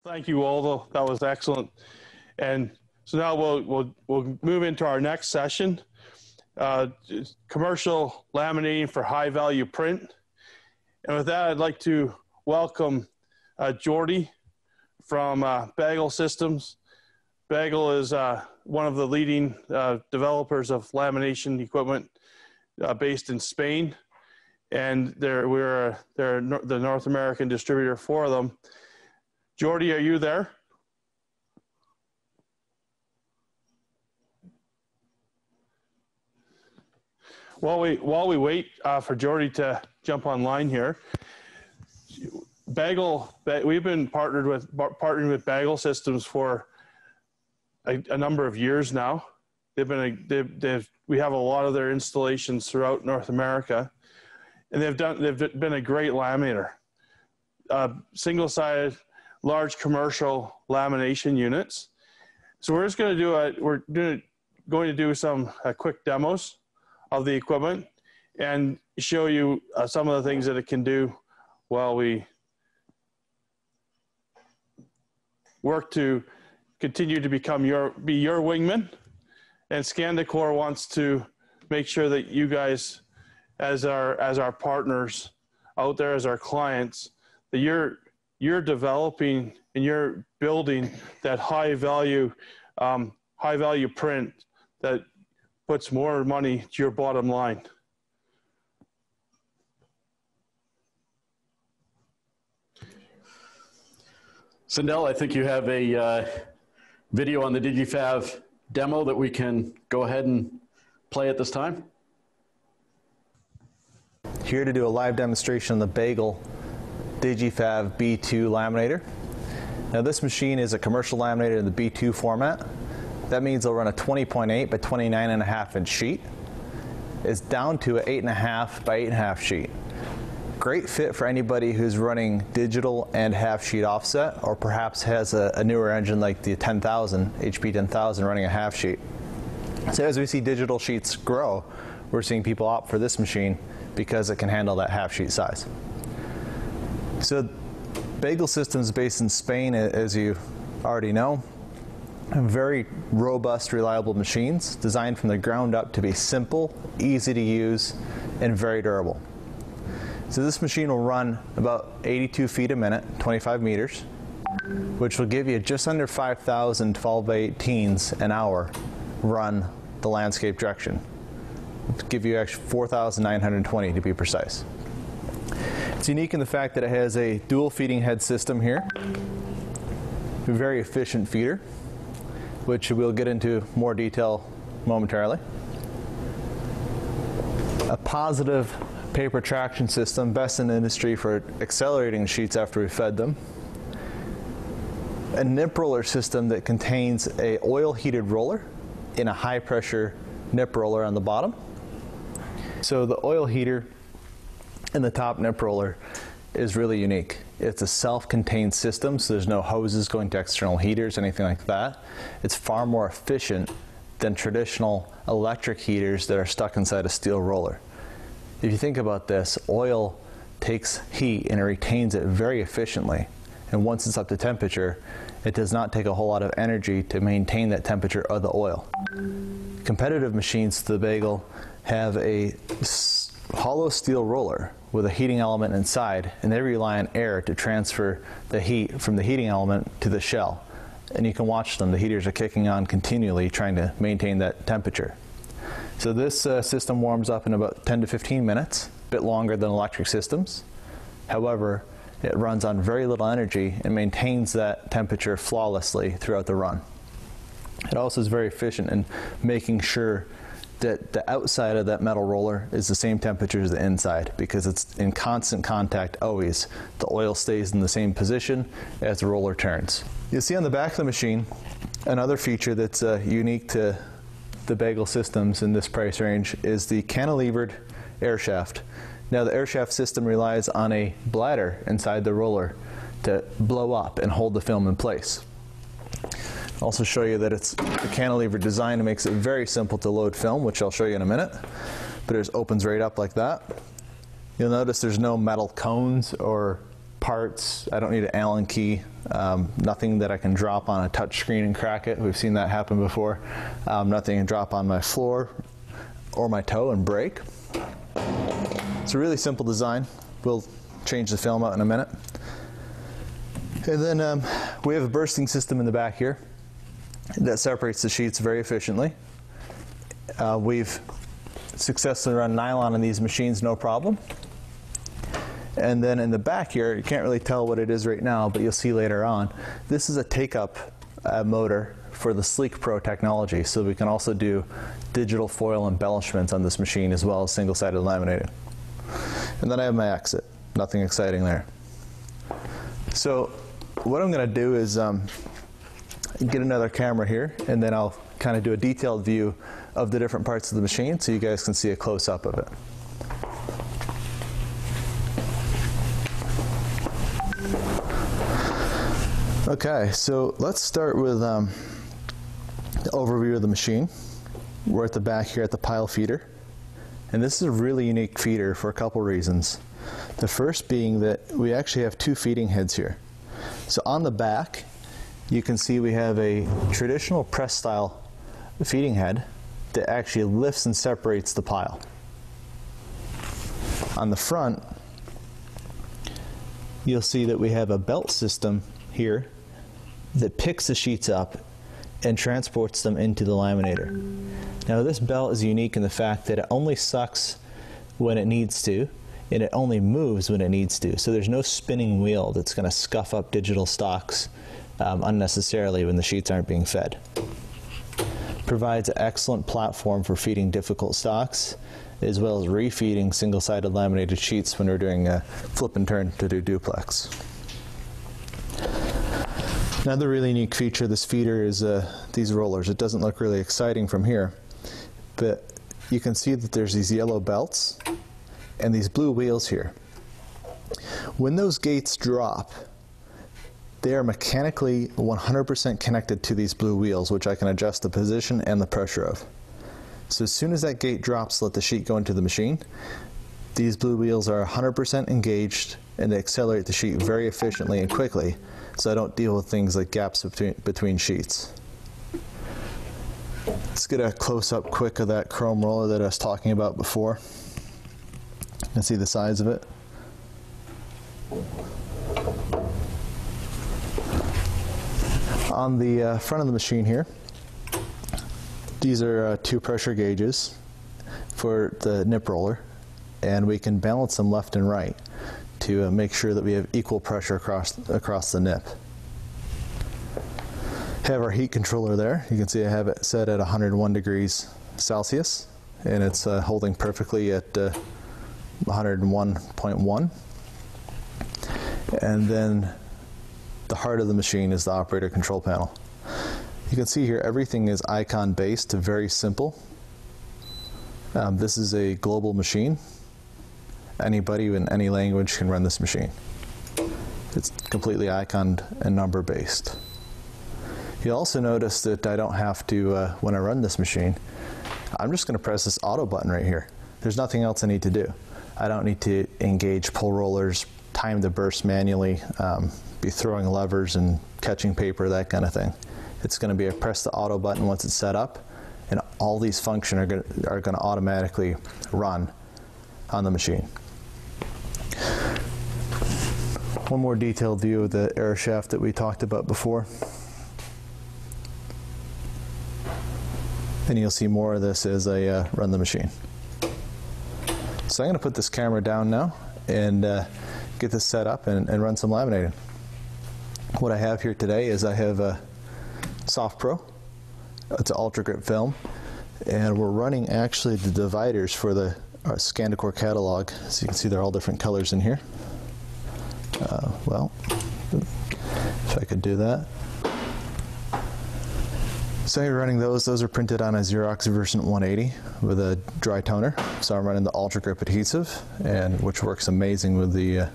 Thank you, Aldo. That was excellent. And so now we'll move into our next session, commercial laminating for high value print. And with that, I'd like to welcome Jordy from Bagel Systems. Bagel is one of the leading developers of lamination equipment based in Spain, and they're the North American distributor for them. Jordy, are you there? While we wait for Jordy to jump online here, we've been partnering with Bagel Systems for a number of years now. We have a lot of their installations throughout North America, and they've been a great laminator. Single-sided, large commercial lamination units. So we're just going to do some quick demos of the equipment and show you some of the things that it can do while we work to continue to be your wingman. And ScanDecor wants to make sure that you guys, as our partners out there, as our clients, that you're developing and you're building that high value print that puts more money to your bottom line. Sindel, I think you have a video on the Digifab demo that we can go ahead and play at this time. Here to do a live demonstration of the Bagel Digifab B2 Laminator. Now this machine is a commercial laminator in the B2 format. That means it'll run a 20.8 by 29.5 inch sheet. It's down to an 8.5 by 8.5 sheet. Great fit for anybody who's running digital and half sheet offset, or perhaps has a newer engine like the 10,000, HP 10,000 running a half sheet. So as we see digital sheets grow, we're seeing people opt for this machine because it can handle that half sheet size. So Bagel Systems, based in Spain, as you already know, very robust, reliable machines designed from the ground up to be simple, easy to use, and very durable. So this machine will run about 82 feet a minute, 25 meters, which will give you just under 5,000 12 by 18s an hour run the landscape direction. It'll give you actually 4,920 to be precise. It's unique in the fact that it has a dual feeding head system here, a very efficient feeder, which we'll get into more detail momentarily. A positive paper traction system, best in the industry for accelerating sheets after we fed them. A nip roller system that contains a oil heated roller in a high pressure nip roller on the bottom. So the oil heater in the top nip roller is really unique. It's a self-contained system, so there's no hoses going to external heaters, anything like that. It's far more efficient than traditional electric heaters that are stuck inside a steel roller. If you think about this, oil takes heat and it retains it very efficiently. And once it's up to temperature, it does not take a whole lot of energy to maintain that temperature of the oil. Competitive machines to the Bagel have a hollow steel roller with a heating element inside, and they rely on air to transfer the heat from the heating element to the shell. And you can watch them, the heaters are kicking on continually trying to maintain that temperature. So this system warms up in about 10 to 15 minutes, a bit longer than electric systems. However, it runs on very little energy and maintains that temperature flawlessly throughout the run. It also is very efficient in making sure that the outside of that metal roller is the same temperature as the inside, because it's in constant contact always. The oil stays in the same position as the roller turns. You'll see on the back of the machine another feature that's unique to the Bagel Systems in this price range is the Cantilevered Air Shaft. Now the air shaft system relies on a bladder inside the roller to blow up and hold the film in place. I'll also show you that it's a cantilever design that makes it very simple to load film, which I'll show you in a minute. But it just opens right up like that. You'll notice there's no metal cones or parts. I don't need an Allen key. Nothing that I can drop on a touch screen and crack it. We've seen that happen before. Nothing can drop on my floor or my toe and break. It's a really simple design. We'll change the film out in a minute. And then we have a bursting system in the back here that separates the sheets very efficiently. We've successfully run nylon in these machines, no problem. And then in the back here, you can't really tell what it is right now, but you'll see later on, this is a take-up motor for the Sleek Pro technology, so we can also do digital foil embellishments on this machine as well as single-sided laminating. And then I have my exit. Nothing exciting there. So what I'm going to do is get another camera here, and then I'll kind of do a detailed view of the different parts of the machine so you guys can see a close-up of it. Okay, so let's start with the overview of the machine. We're at the back here at the pile feeder, and this is a really unique feeder for a couple reasons. The first being that we actually have two feeding heads here. So on the back, you can see we have a traditional press style feeding head that actually lifts and separates the pile. On the front, you'll see that we have a belt system here that picks the sheets up and transports them into the laminator. Now this belt is unique in the fact that it only sucks when it needs to, and it only moves when it needs to. So there's no spinning wheel that's going to scuff up digital stocks unnecessarily when the sheets aren't being fed. Provides an excellent platform for feeding difficult stocks, as well as refeeding single-sided laminated sheets when we're doing a flip and turn to do duplex. Another really unique feature of this feeder is these rollers. It doesn't look really exciting from here, but you can see that there's these yellow belts and these blue wheels here. When those gates drop, they are mechanically 100% connected to these blue wheels, which I can adjust the position and the pressure of. So as soon as that gate drops, let the sheet go into the machine. These blue wheels are 100% engaged, and they accelerate the sheet very efficiently and quickly, so I don't deal with things like gaps between sheets. Let's get a close-up quick of that chrome roller that I was talking about before. You can see the size of it. On the front of the machine here, these are two pressure gauges for the nip roller, and we can balance them left and right to make sure that we have equal pressure across the nip. Have our heat controller there. You can see I have it set at 101 degrees Celsius, and it's holding perfectly at 101.1. And then the heart of the machine is the operator control panel. You can see here everything is icon based, very simple. This is a global machine. Anybody in any language can run this machine. It's completely iconed and number based. You'll also notice that I don't have to, when I run this machine, I'm just going to press this auto button right here. There's nothing else I need to do. I don't need to engage pull rollers, time the burst manually, be throwing levers and catching paper, that kind of thing. It's going to be a press the auto button once it's set up, and all these functions are going to automatically run on the machine. One more detailed view of the air shaft that we talked about before. And you'll see more of this as I run the machine. So I'm going to put this camera down now and get this set up and run some laminating. What I have here today is I have a Soft Pro. It's an ultra grip film, and we're running actually the dividers for the Scandicor catalog. So you can see they're all different colors in here. Well, if I could do that. So you're running those are printed on a Xerox version 180 with a dry toner. So I'm running the ultra grip adhesive, and which works amazing with the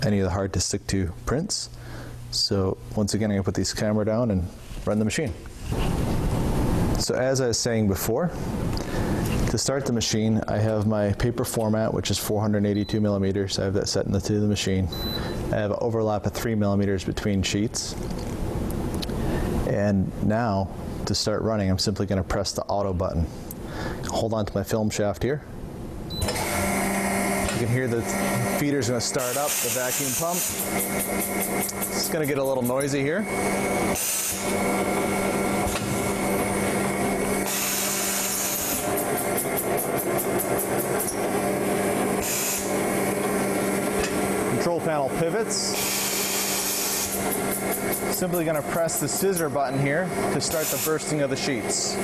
any of the hard to stick to prints. So once again, I'm going to put this camera down and run the machine. So as I was saying before, to start the machine, I have my paper format, which is 482 millimeters. I have that set into the machine. I have an overlap of 3 millimeters between sheets. And now, to start running, I'm simply going to press the auto button. Hold on to my film shaft here. You can hear the feeder's going to start up, the vacuum pump. It's going to get a little noisy here. Control panel pivots. Simply going to press the scissor button here to start the bursting of the sheets.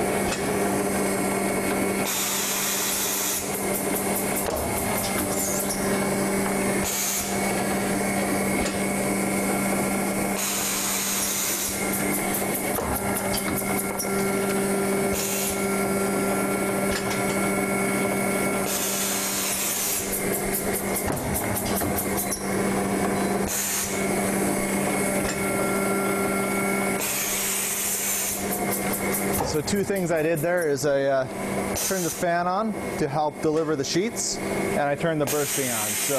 So two things I did there is I turned the fan on to help deliver the sheets, and I turned the bursting on. So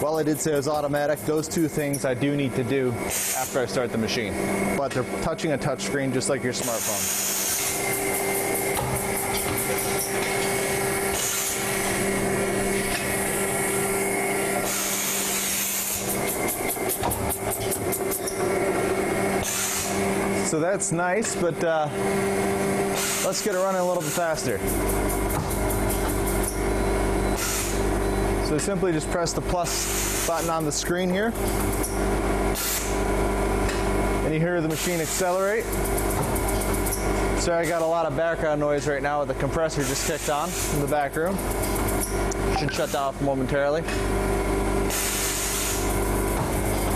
while I did say it was automatic, those two things I do need to do after I start the machine. But they're touching a touch screen just like your smartphone. So that's nice, but let's get it running a little bit faster. So simply just press the plus button on the screen here, and you hear the machine accelerate. Sorry, I got a lot of background noise right now with the compressor just kicked on in the back room. Should shut that off momentarily.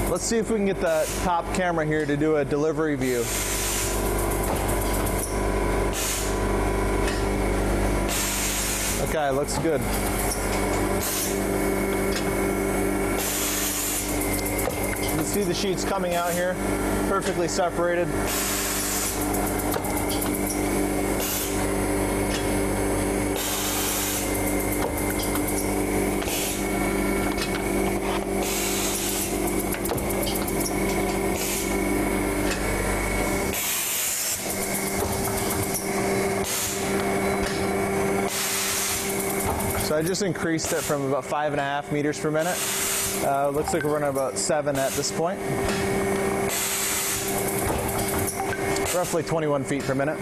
Let's see if we can get the top camera here to do a delivery view. Okay, looks good. You can see the sheets coming out here, perfectly separated. So I just increased it from about 5.5 meters per minute. Looks like we're running about 7 at this point. Roughly 21 feet per minute.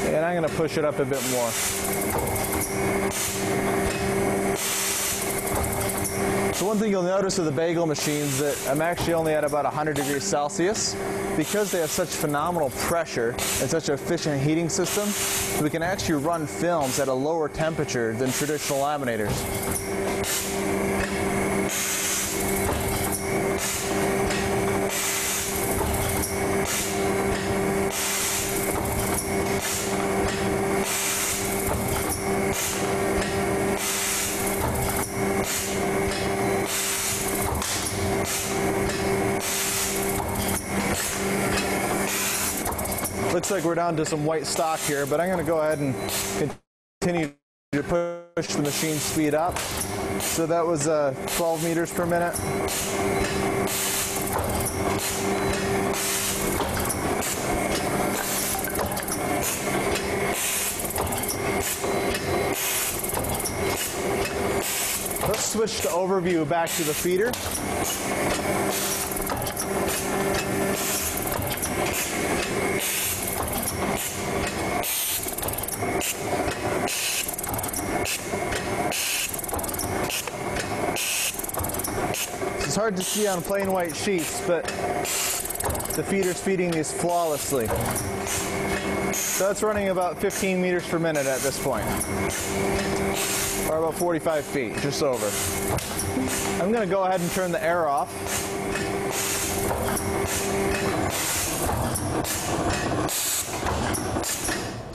And I'm going to push it up a bit more. So one thing you'll notice with the bagel machines that I'm actually only at about 100 degrees Celsius. Because they have such phenomenal pressure and such an efficient heating system, we can actually run films at a lower temperature than traditional laminators. Looks like we're down to some white stock here, but I'm going to go ahead and continue to push the machine speed up. So that was 12 meters per minute. Let's switch to overview back to the feeder. It's hard to see on plain white sheets, but the feeder's feeding these flawlessly. So it's running about 15 meters per minute at this point, or about 45 feet, just over. I'm going to go ahead and turn the air off.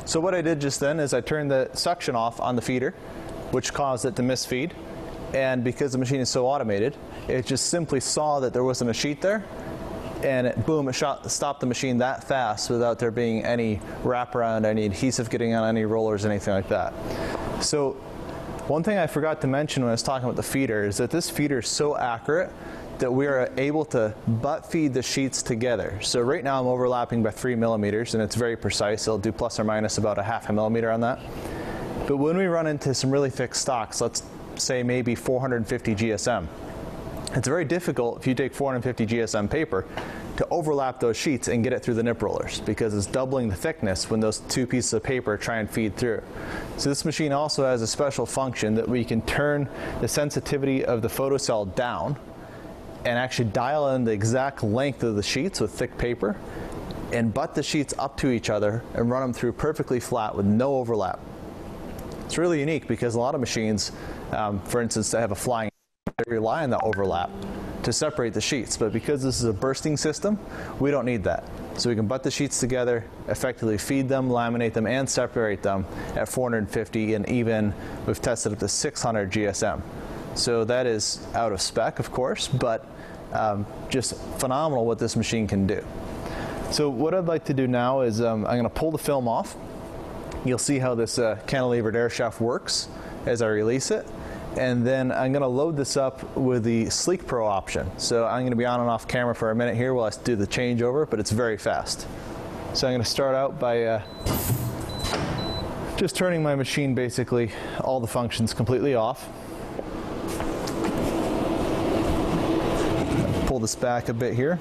So what I did just then is I turned the suction off on the feeder, which caused it to misfeed. And because the machine is so automated, it just simply saw that there wasn't a sheet there, and it stopped the machine that fast without there being any wraparound, any adhesive getting on any rollers, anything like that. So One thing I forgot to mention when I was talking about the feeder is that this feeder is so accurate that we are able to butt feed the sheets together. So right now I'm overlapping by 3 millimeters, and it's very precise. It'll do plus or minus about a half a millimeter on that. But when we run into some really thick stocks, let's say maybe 450 GSM, it's very difficult if you take 450 GSM paper to overlap those sheets and get it through the nip rollers, because it's doubling the thickness when those two pieces of paper try and feed through. So this machine also has a special function that we can turn the sensitivity of the photocell down and actually dial in the exact length of the sheets with thick paper and butt the sheets up to each other and run them through perfectly flat with no overlap. It's really unique because a lot of machines, for instance, that have a flying, they rely on that overlap to separate the sheets, but because this is a bursting system, we don't need that. So we can butt the sheets together, effectively feed them, laminate them, and separate them at 450, and even we've tested up to 600 GSM. So that is out of spec, of course, but just phenomenal what this machine can do. So what I'd like to do now is I'm going to pull the film off. You'll see how this cantilevered air shaft works as I release it. And then I'm going to load this up with the Sleek Pro option. So I'm going to be on and off camera for a minute here while I do the changeover, but it's very fast. So I'm going to start out by just turning my machine, basically all the functions completely off. Pull this back a bit here.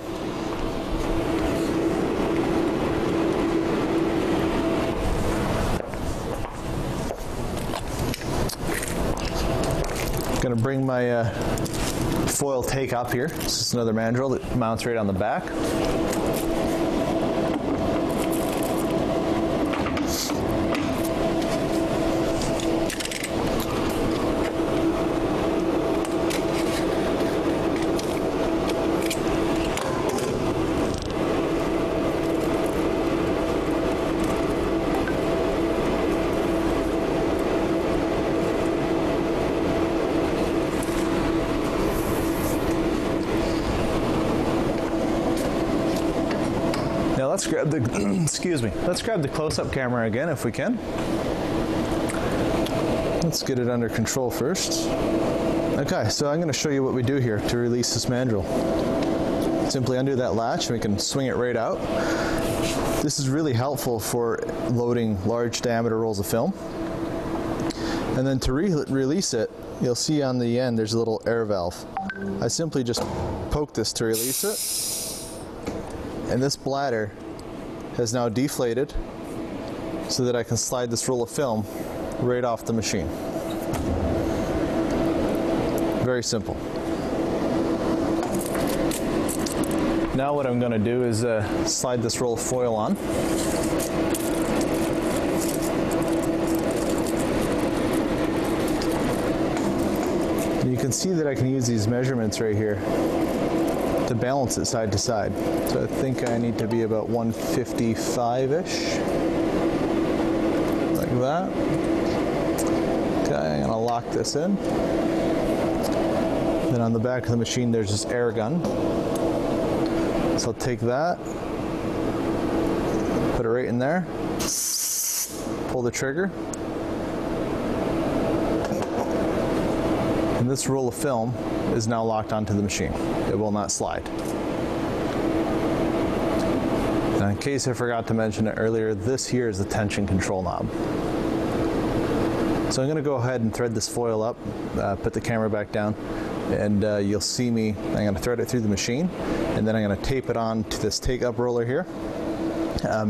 Going to bring my foil take up here. This is another mandrel that mounts right on the back. Now let's grab the, excuse me, let's grab the close-up camera again if we can. Let's get it under control first. Okay, so I'm going to show you what we do here to release this mandrel. Simply undo that latch and we can swing it right out. This is really helpful for loading large diameter rolls of film. And then to release it, you'll see on the end there's a little air valve. I simply just poke this to release it. And this bladder has now deflated so that I can slide this roll of film right off the machine. Very simple. Now what I'm going to do is slide this roll of foil on. And you can see that I can use these measurements right here to balance it side to side. So I think I need to be about 155-ish, like that. Okay, I'm gonna lock this in. Then on the back of the machine there's this air gun. So I'll take that, put it right in there, pull the trigger, and this roll of film is now locked onto the machine. It will not slide. Now, in case I forgot to mention it earlier, this here is the tension control knob. So I'm going to go ahead and thread this foil up, put the camera back down, and you'll see me, I'm going to thread it through the machine, and then I'm going to tape it on to this take-up roller here.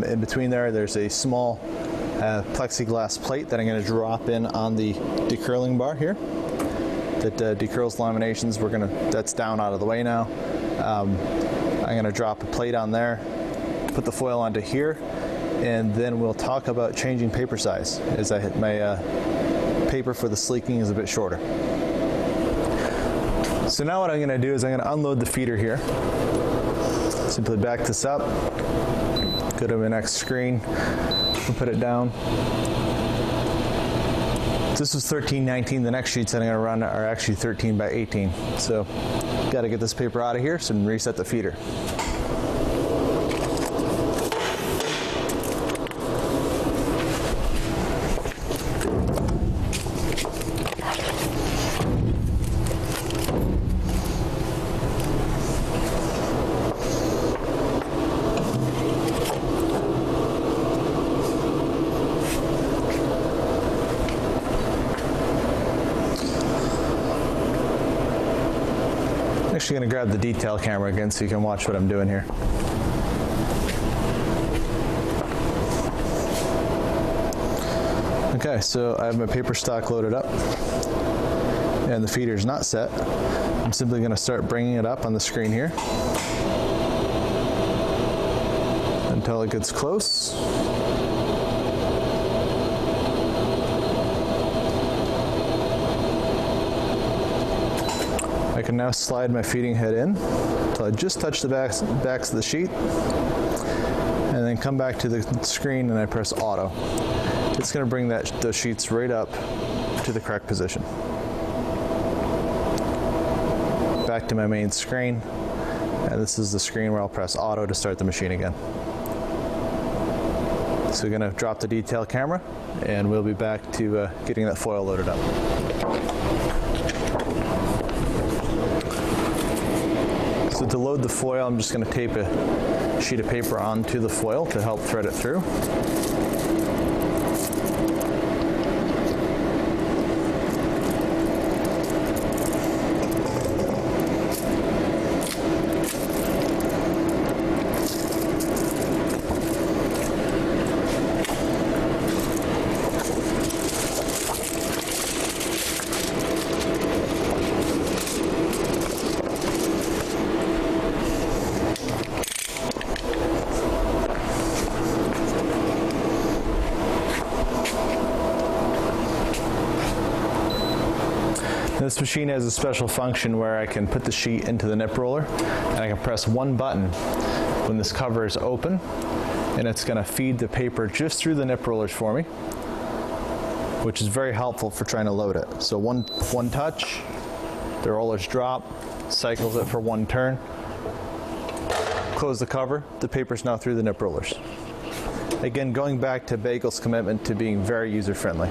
In between there's a small plexiglass plate that I'm going to drop in on the decurling bar here. That decurls laminations. That's down out of the way now. I'm going to drop a plate on there, put the foil onto here, and then we'll talk about changing paper size as I hit my paper for the sleeking is a bit shorter. So now what I'm going to do is I'm going to unload the feeder here. Simply back this up, go to my next screen, and put it down. This was 1319. The next sheets that I'm going to run are actually 13 by 18. So got to get this paper out of here and reset the feeder. actually going to grab the detail camera again so you can watch what I'm doing here. Okay, so I have my paper stock loaded up and the feeder is not set. I'm simply going to start bringing it up on the screen here until it gets close. I can now slide my feeding head in until I just touch the backs of the sheet, and then come back to the screen and I press auto. It's going to bring those sheets right up to the correct position. Back to my main screen, and this is the screen where I'll press auto to start the machine again. So we're going to drop the detail camera and we'll be back to getting that foil loaded up. So to load the foil, I'm just going to tape a sheet of paper onto the foil to help thread it through. This machine has a special function where I can put the sheet into the nip roller and I can press one button when this cover is open, and it's going to feed the paper just through the nip rollers for me, which is very helpful for trying to load it. So one touch, the rollers drop, cycles it for one turn, close the cover, the paper's now through the nip rollers. Again, going back to Bagel's commitment to being very user-friendly.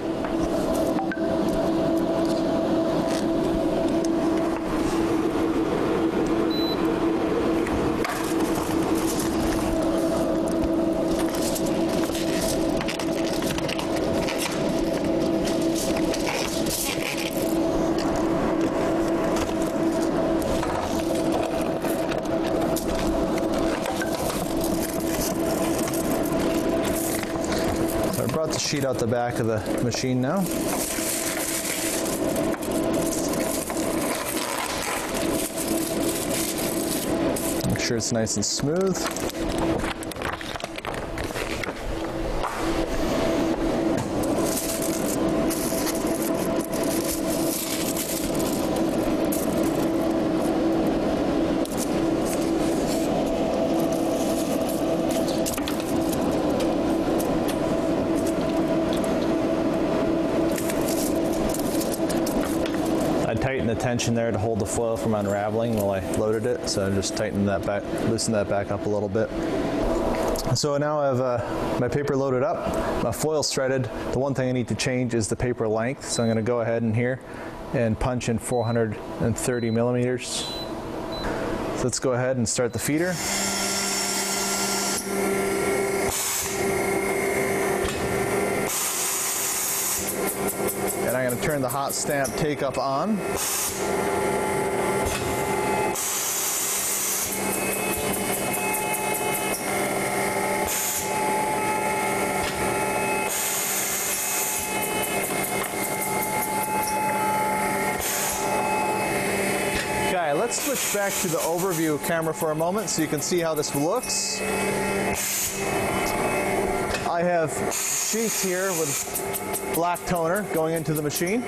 I brought the sheet out the back of the machine now. Make sure it's nice and smooth. I tightened the tension there to hold the foil from unraveling while I loaded it, so I just tightened that back, loosened that back up a little bit. So now I have my paper loaded up, my foil's threaded. The one thing I need to change is the paper length, so I'm going to go ahead in here and punch in 430 millimeters. So let's go ahead and start the feeder. And I'm going to turn the hot stamp take up on. Okay, let's switch back to the overview camera for a moment so you can see how this looks. I have sheets here with black toner going into the machine.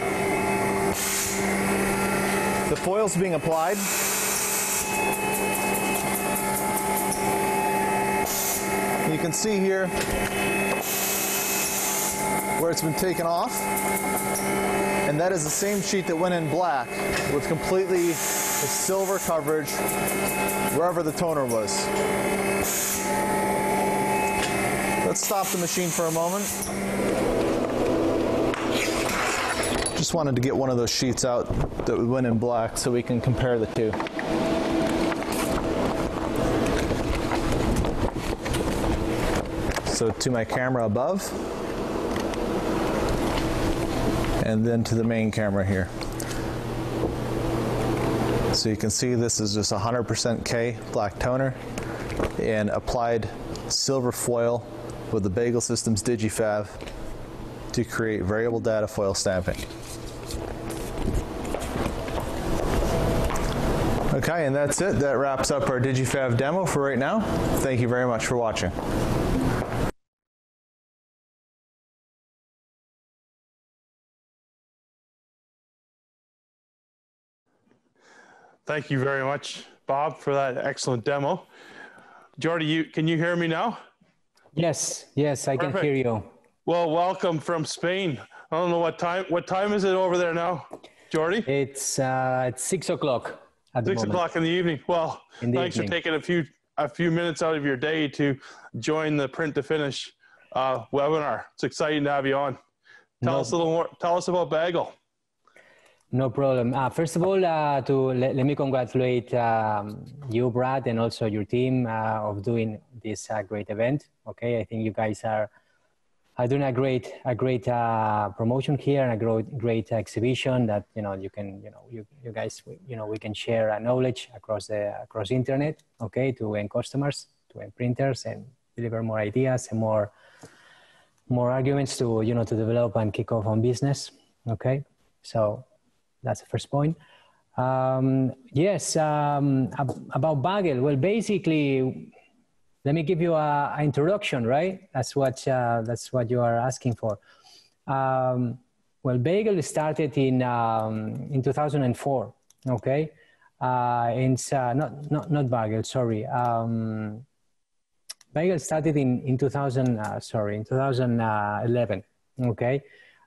The foil's being applied. You can see here where it's been taken off. And that is the same sheet that went in black with completely silver coverage wherever the toner was. Let's stop the machine for a moment. Just wanted to get one of those sheets out that went in black so we can compare the two. So to my camera above, and then to the main camera here. So you can see this is just 100% K black toner and applied silver foil with the Bagel Systems Digifab to create variable data foil stamping. Okay, and that's it. That wraps up our Digifab demo for right now. Thank you very much for watching. Thank you very much, Bob, for that excellent demo. Jordy, can you hear me now? Yes, yes, I can hear you. Well, welcome from Spain. I don't know what time is it over there now, Jordy? It's 6 o'clock at the moment. 6 o'clock in the evening. Well, thanks for taking a few minutes out of your day to join the Print to Finish webinar. It's exciting to have you on. Tell us a little more. Tell us about Bagel. No problem. First of all, let me congratulate you, Brad, and also your team of doing this great event. Okay, I think you guys are doing a great promotion here and a great exhibition that you guys we can share knowledge across internet. Okay, to end customers, to end printers, and deliver more ideas and more arguments to to develop and kick off on business. Okay, so. That's the first point. Yes, about Bagel. Well, basically, let me give you an introduction, right? That's what you are asking for. Well, Bagel started in 2004. Okay, it's not Bagel. Sorry, Bagel started in 2011. Okay.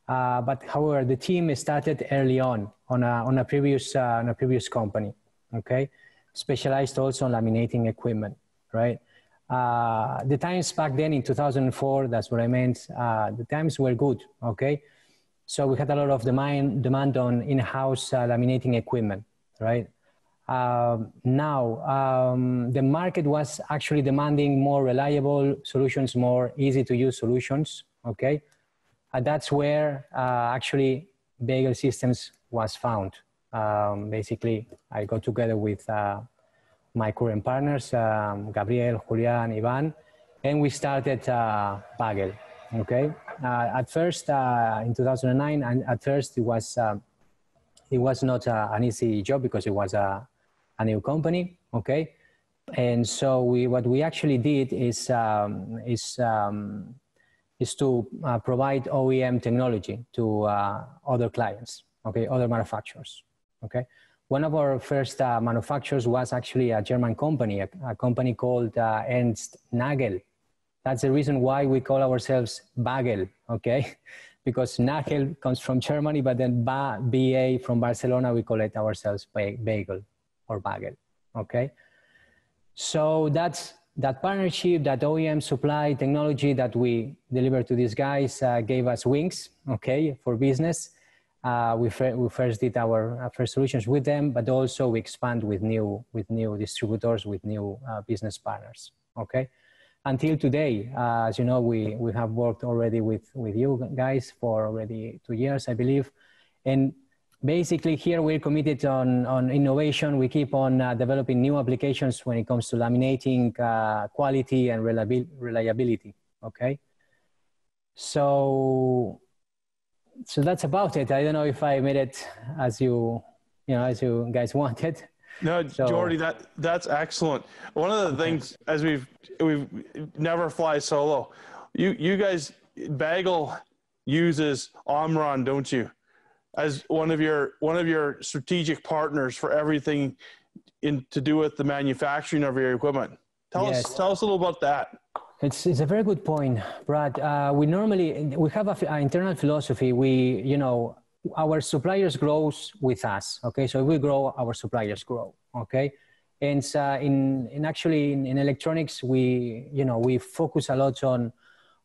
But however, the team started early on a previous company, okay, specialized also on laminating equipment, right? The times back then in 2004, that's what I meant. The times were good, okay. So we had a lot of demand on in-house laminating equipment, right? Now the market was actually demanding more reliable solutions, more easy to use solutions, okay. That's where actually Bagel Systems was found. Basically, I got together with my current partners, Gabriel, Julian, Ivan, and we started Bagel. Okay. At first, in 2009, and at first it was not an easy job because it was a new company. Okay, and so what we actually did is to provide OEM technology to other clients, okay, other manufacturers, okay. One of our first manufacturers was actually a German company, a company called Ernst Nagel. That's the reason why we call ourselves Bagel, okay, because Nagel comes from Germany, but then BA from Barcelona, we call it ourselves Bagel or Bagel, okay. So that partnership, that OEM supply technology that we delivered to these guys gave us wings, okay, for business. We first did our first solutions with them, but also we expand with new distributors, with new business partners, okay. Until today, as you know, we have worked already with you guys for already 2 years, I believe, and basically here we're committed on innovation. We keep on developing new applications when it comes to laminating quality and reliability, okay? So that's about it. I don't know if I made it as you guys wanted. No, Jordy, that's excellent. One of the things, as we've never fly solo, you guys, Bagel uses Omron, don't you, as one of your strategic partners for everything to do with the manufacturing of your equipment. Tell us a little about that. It's a very good point, Brad. We have an internal philosophy. Our suppliers grows with us. Okay, so if we grow, our suppliers grow. Okay, and actually in electronics, we focus a lot on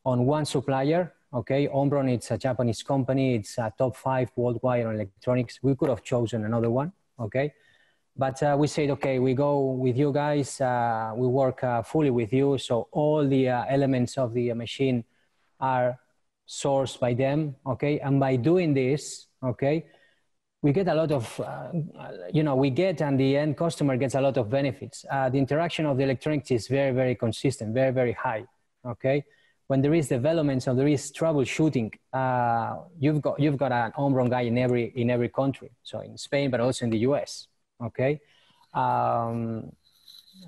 one supplier. Okay, Omron, it's a Japanese company. It's a top 5 worldwide on electronics. We could have chosen another one. Okay, but we said, okay, we go with you guys. We work fully with you, so all the elements of the machine are sourced by them. Okay, and by doing this, okay, we get a lot of, we get, and the end customer gets a lot of benefits. The interaction of the electronics is very, very consistent, very, very high, okay? When there is development, so there is troubleshooting, you've got an homegrown guy in every country. So in Spain, but also in the US, okay? And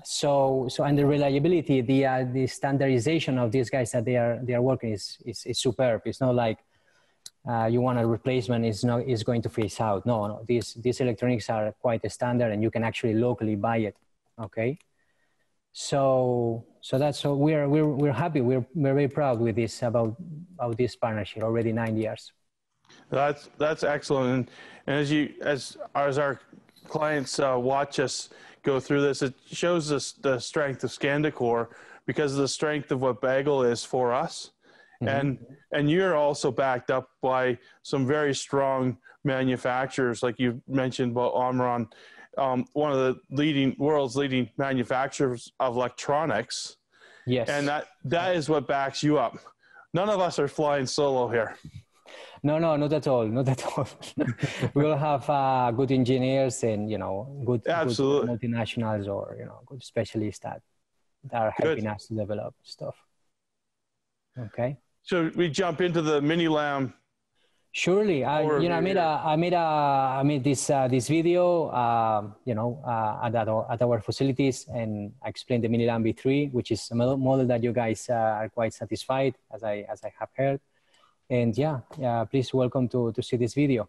the reliability, the standardization of these guys that they are working is superb. It's not like you want a replacement is going to phase out. No, these electronics are quite a standard, and you can actually locally buy it, okay? So we're happy. We're very proud with this about this partnership. Already 9 years. That's excellent. And as our clients watch us go through this, it shows us the strength of Scandicor because of the strength of what Bagel is for us. Mm-hmm. And you're also backed up by some very strong manufacturers, like you mentioned about Omron. One of the world's leading manufacturers of electronics. Yes. And that is what backs you up. None of us are flying solo here. No, not at all. Not at all. We'll have good engineers and, good multinationals or, good specialists that are helping us to develop stuff. Okay. So we jump into the Minilam. Surely, I made this video, at our facilities, and I explained the Minilam B3, which is a model that you guys are quite satisfied, as I have heard. And please welcome to see this video.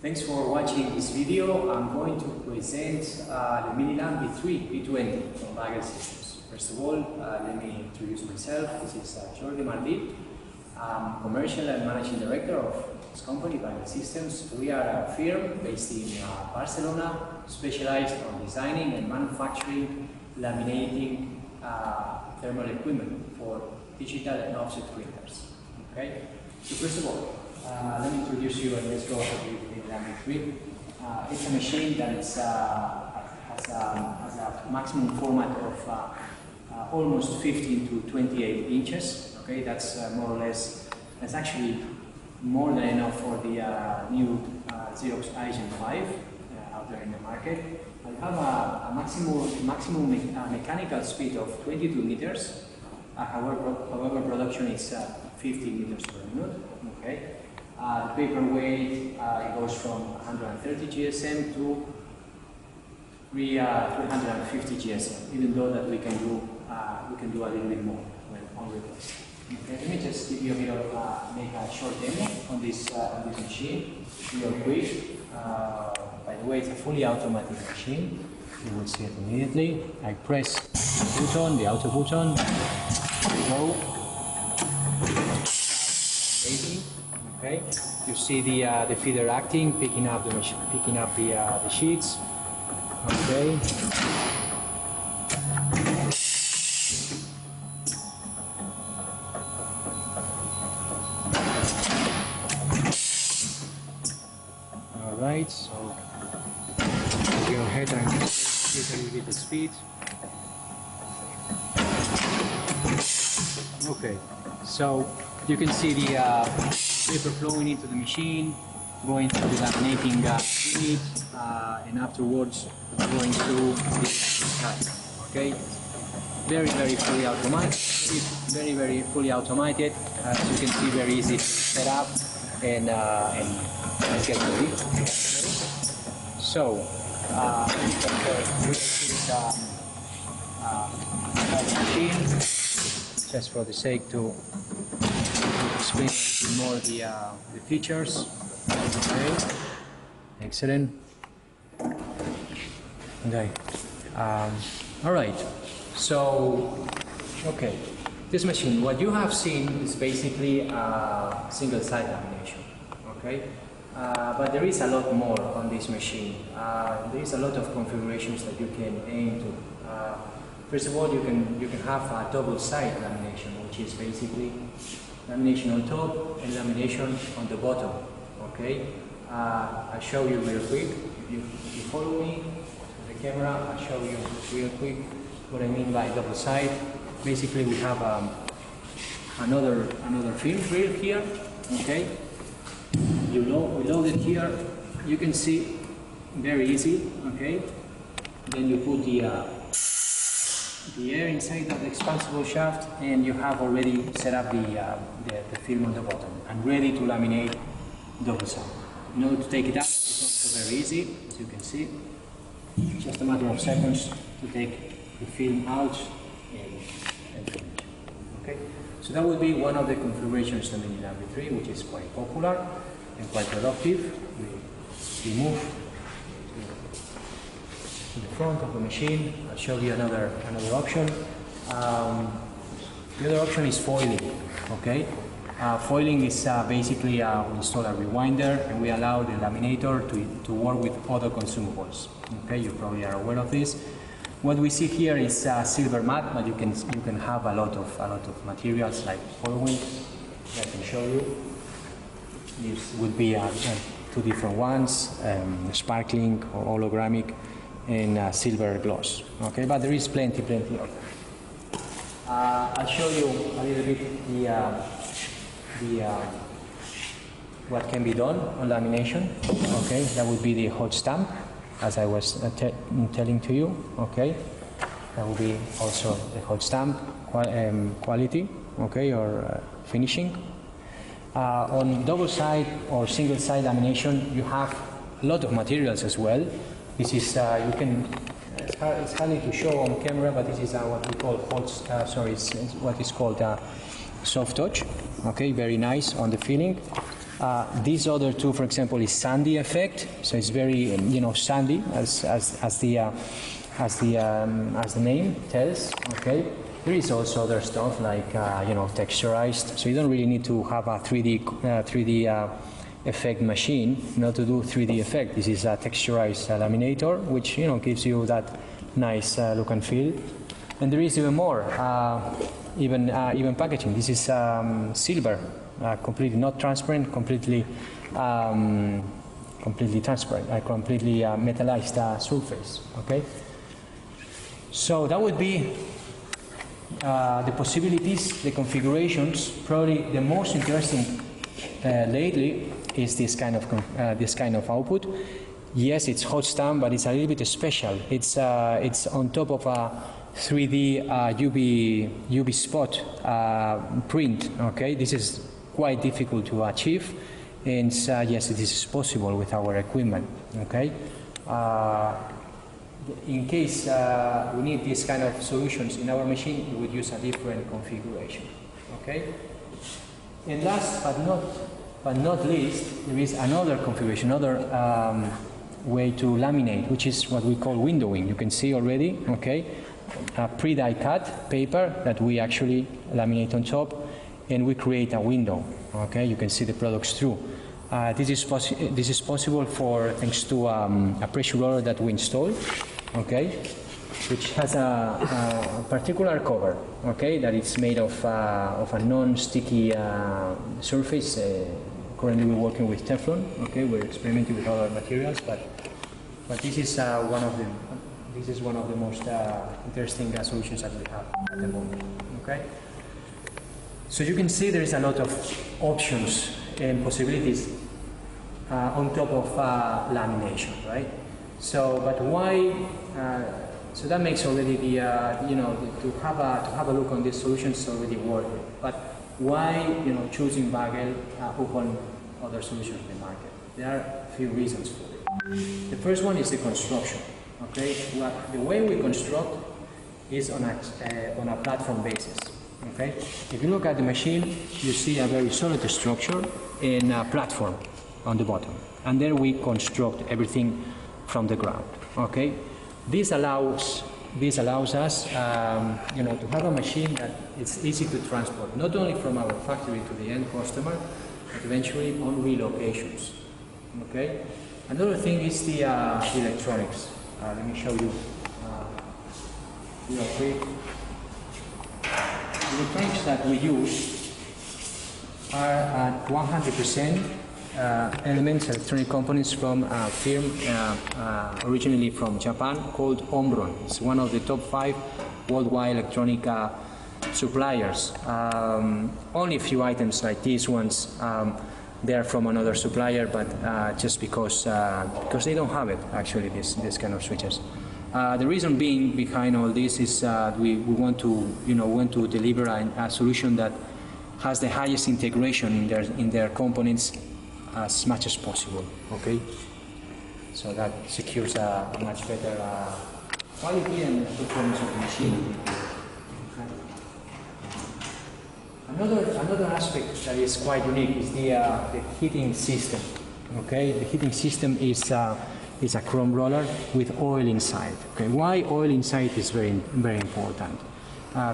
Thanks for watching this video. I'm going to present the Minilam B3 B2 from Bagel Systems. First of all, let me introduce myself. This is Jordi Martí. I'm Commercial and Managing Director of this company, Bagel Systems. We are a firm based in Barcelona, specialized on designing and manufacturing laminating thermal equipment for digital and offset printers. Okay? So first of all, let me introduce you, and let's go ahead with the Minilam B3. It's a machine that has a maximum format of almost 15 to 28 inches. Okay, that's more or less, that's actually more than enough for the new Xerox iGen 5 out there in the market. I have a maximum mechanical speed of 22 meters. However, production is 50 meters per minute. Okay. The paper weight it goes from 130 GSM to 350 GSM. Even though that we can do a little bit more when on request. Okay, let me just give you a bit of make a short demo on this machine, real quick. By the way, it's a fully automatic machine. You will see it immediately. I press the button, the auto button. There we go. Okay, you see the feeder acting, picking up the sheets. Okay. All right, so go ahead and increase a little bit the speed. Okay, so you can see the paper flowing into the machine, going through the laminating unit, and afterwards going through the side. Okay, very fully automated. Very fully automated. As you can see, very easy to set up and get ready. Okay. So this machine, just for the sake to explain more the features. Okay, excellent. Okay, all right. So, okay, this machine, what you have seen is basically single side lamination. Okay, but there is a lot more on this machine. There is a lot of configurations that you can aim to. First of all, you can have a double side lamination, which is basically lamination on top and lamination on the bottom. Okay, I'll show you real quick. If you follow me, camera, I'll show you real quick what I mean by double side. Basically, we have another film reel here. Okay, we load it here. You can see very easy. Okay, then you put the air inside of the expansible shaft, and you have already set up the film on the bottom and ready to laminate double side. In order to take it out, it's also very easy, as you can see. Just a matter of seconds to take the film out and finish. Okay, so that would be one of the configurations of the Minilam B3, which is quite popular and quite productive. We move to the front of the machine. I'll show you another option. The other option is foiling. Okay, foiling is basically we install a rewinder and we allow the laminator to work with other consumables. Okay, you probably are aware of this. What we see here is silver matte, but you can have a lot of materials like foiling. I can show you. This would be two different ones: sparkling or hologramic, and silver gloss. Okay, but there is plenty of them. I'll show you a little bit what can be done on lamination. Okay, that would be the hot stamp, as I was telling to you. Okay, that would be also the hot stamp quality. Okay, or finishing. On double side or single side lamination, you have a lot of materials as well. This is it's hardly to show on camera, but this is what we call it's what is called soft touch. Okay, very nice on the feeling. These other two, for example, is sandy effect. So it's very sandy as the name tells. Okay. There is also other stuff like texturized. So you don't really need to have a 3D effect machine not to do 3D effect. This is a texturized laminator, which gives you that nice look and feel. And there is even more, even packaging. This is silver, completely not transparent, completely transparent, completely metallized surface. Okay. So that would be the possibilities, the configurations. Probably the most interesting lately is this kind of output. Yes, it's hot stamp, but it's a little bit special. It's on top of a 3D UV spot print. Okay, this is quite difficult to achieve, and yes, it is possible with our equipment. Okay. In case we need this kind of solutions in our machine, we would use a different configuration. Okay. And last but not least, there is another configuration, another way to laminate, which is what we call windowing. You can see already, okay, a pre-die cut paper that we actually laminate on top, and we create a window. Okay, you can see the products through. This is possible thanks to a pressure roller that we installed, okay, which has a particular cover, okay, that is made of a non-sticky surface. Currently, we're working with Teflon. Okay, we're experimenting with other materials, but this is one of the most interesting solutions that we have at the moment. Okay, so you can see there is a lot of options and possibilities on top of lamination, right? So, but why? So that makes already the to have a look on these solutions already worth it. But why choosing Bagel upon other solutions in the market? There are a few reasons for it. The first one is the construction. Okay, the way we construct is on a platform basis. Okay, if you look at the machine, you see a very solid structure and a platform on the bottom, and then we construct everything from the ground. Okay, this allows us to have a machine that it's easy to transport, not only from our factory to the end customer, but eventually on relocations. Okay, another thing is the electronics. Let me show you real quick. The electronics that we use are at 100% elements, electronic components from a firm originally from Japan called Omron. It's one of the top 5 worldwide electronic suppliers. Only a few items like these ones, they're from another supplier, but just because they don't have it, actually, this kind of switches. The reason being behind all this is we want to deliver a solution that has the highest integration in their components as much as possible. Okay, so that secures a much better quality and performance of the machine. Another aspect that is quite unique is the heating system. Okay, the heating system is a chrome roller with oil inside. Okay, why oil inside is very important.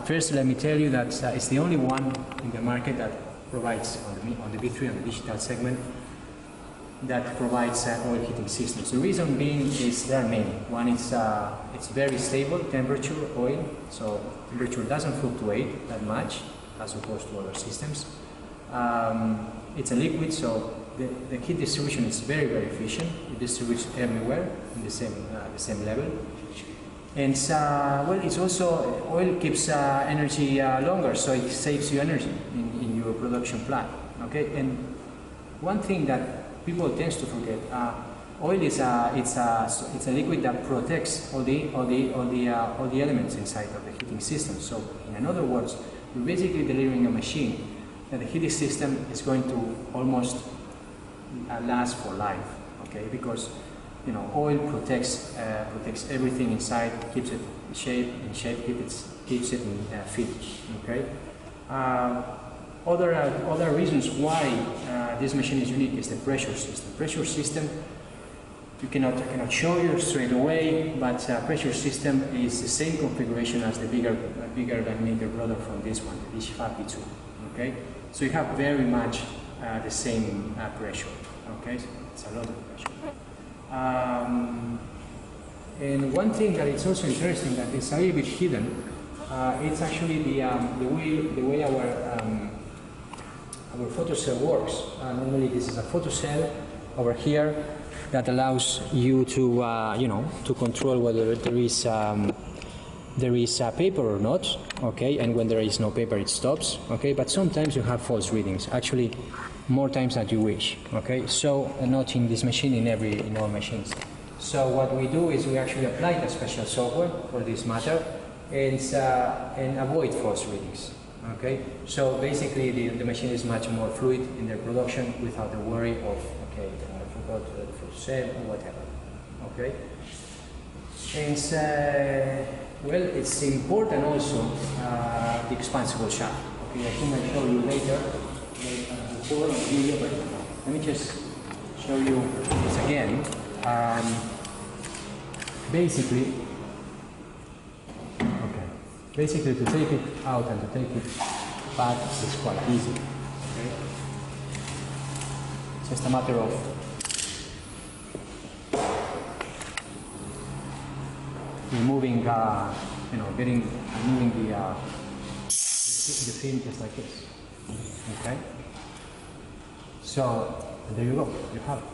First, let me tell you that it's the only one in the market that provides on the B3 and the digital segment that provides oil heating systems. The reason being is there are many. One is it's very stable temperature oil, so temperature doesn't fluctuate that much as opposed to other systems. It's a liquid, so the heat distribution is very efficient. It distributes everywhere in the same level. And well, it's also oil keeps energy longer, so it saves you energy in your production plant. Okay, and one thing that people tend to forget: oil is it's a liquid that protects all the elements inside of the heating system. So, in other words, you're basically delivering a machine that the heating system is going to almost last for life. Okay, because oil protects everything inside, keeps it in shape, keeps it in fit. Okay. Other reasons why this machine is unique is the pressure system. Pressure system, I cannot show you straight away, but pressure system is the same configuration as the bigger laminator brother from this one, the Digifab B2. Okay, so you have very much the same pressure. Okay, it's a lot of pressure. And one thing that is also interesting that is a little bit hidden, it's actually the way our photocell works. Normally this is a photocell over here that allows you to to control whether there is paper or not. Okay, and when there is no paper, it stops. Okay, but sometimes you have false readings. Actually, more times than you wish. Okay, so not in this machine, in all machines. So what we do is we actually apply a special software for this matter and avoid false readings. Okay, so basically the machine is much more fluid in their production without the worry of I forgot to sell or whatever. Okay, and well, it's important also the expansible shaft. Okay, I think I'll show you later. Before on video, but let me just show you this again. Basically to take it out and to take it back is quite easy. Okay? It's just a matter of removing, removing the film just like this. Okay. So there you go. You have it.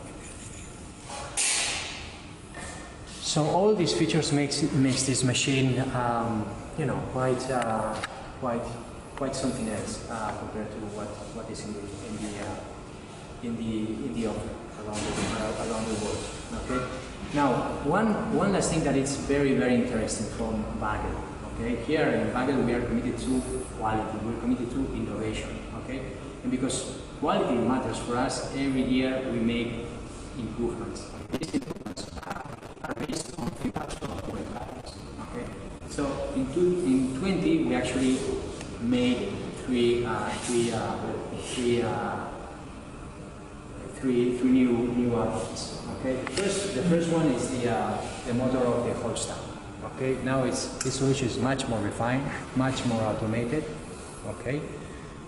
So all these features makes this machine, quite something else compared to what is in the offer around the world. Okay. Now, one last thing that is very interesting from Bagel. Okay. Here in Bagel we are committed to quality. We're committed to innovation. Okay. And because quality matters for us, every year we make improvements. These improvements are based on feedback from our clients. Okay. So in 20 we actually made three new items. Okay. The first one is the motor of the whole stack. Okay. Now this solution is much more refined, much more automated. Okay.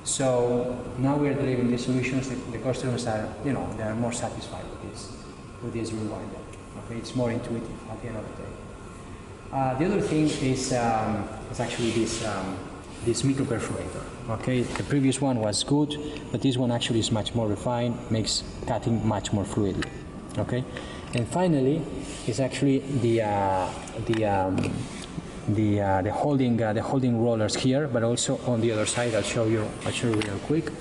So now we are delivering these solutions. The customers are, they are more satisfied with this rewinder. Okay, it's more intuitive at the end of the day. The other thing is actually this this micro perforator. Okay, the previous one was good, but this one actually is much more refined, makes cutting much more fluidly. Okay, and finally, is actually the holding rollers here, but also on the other side. I'll show you real quick.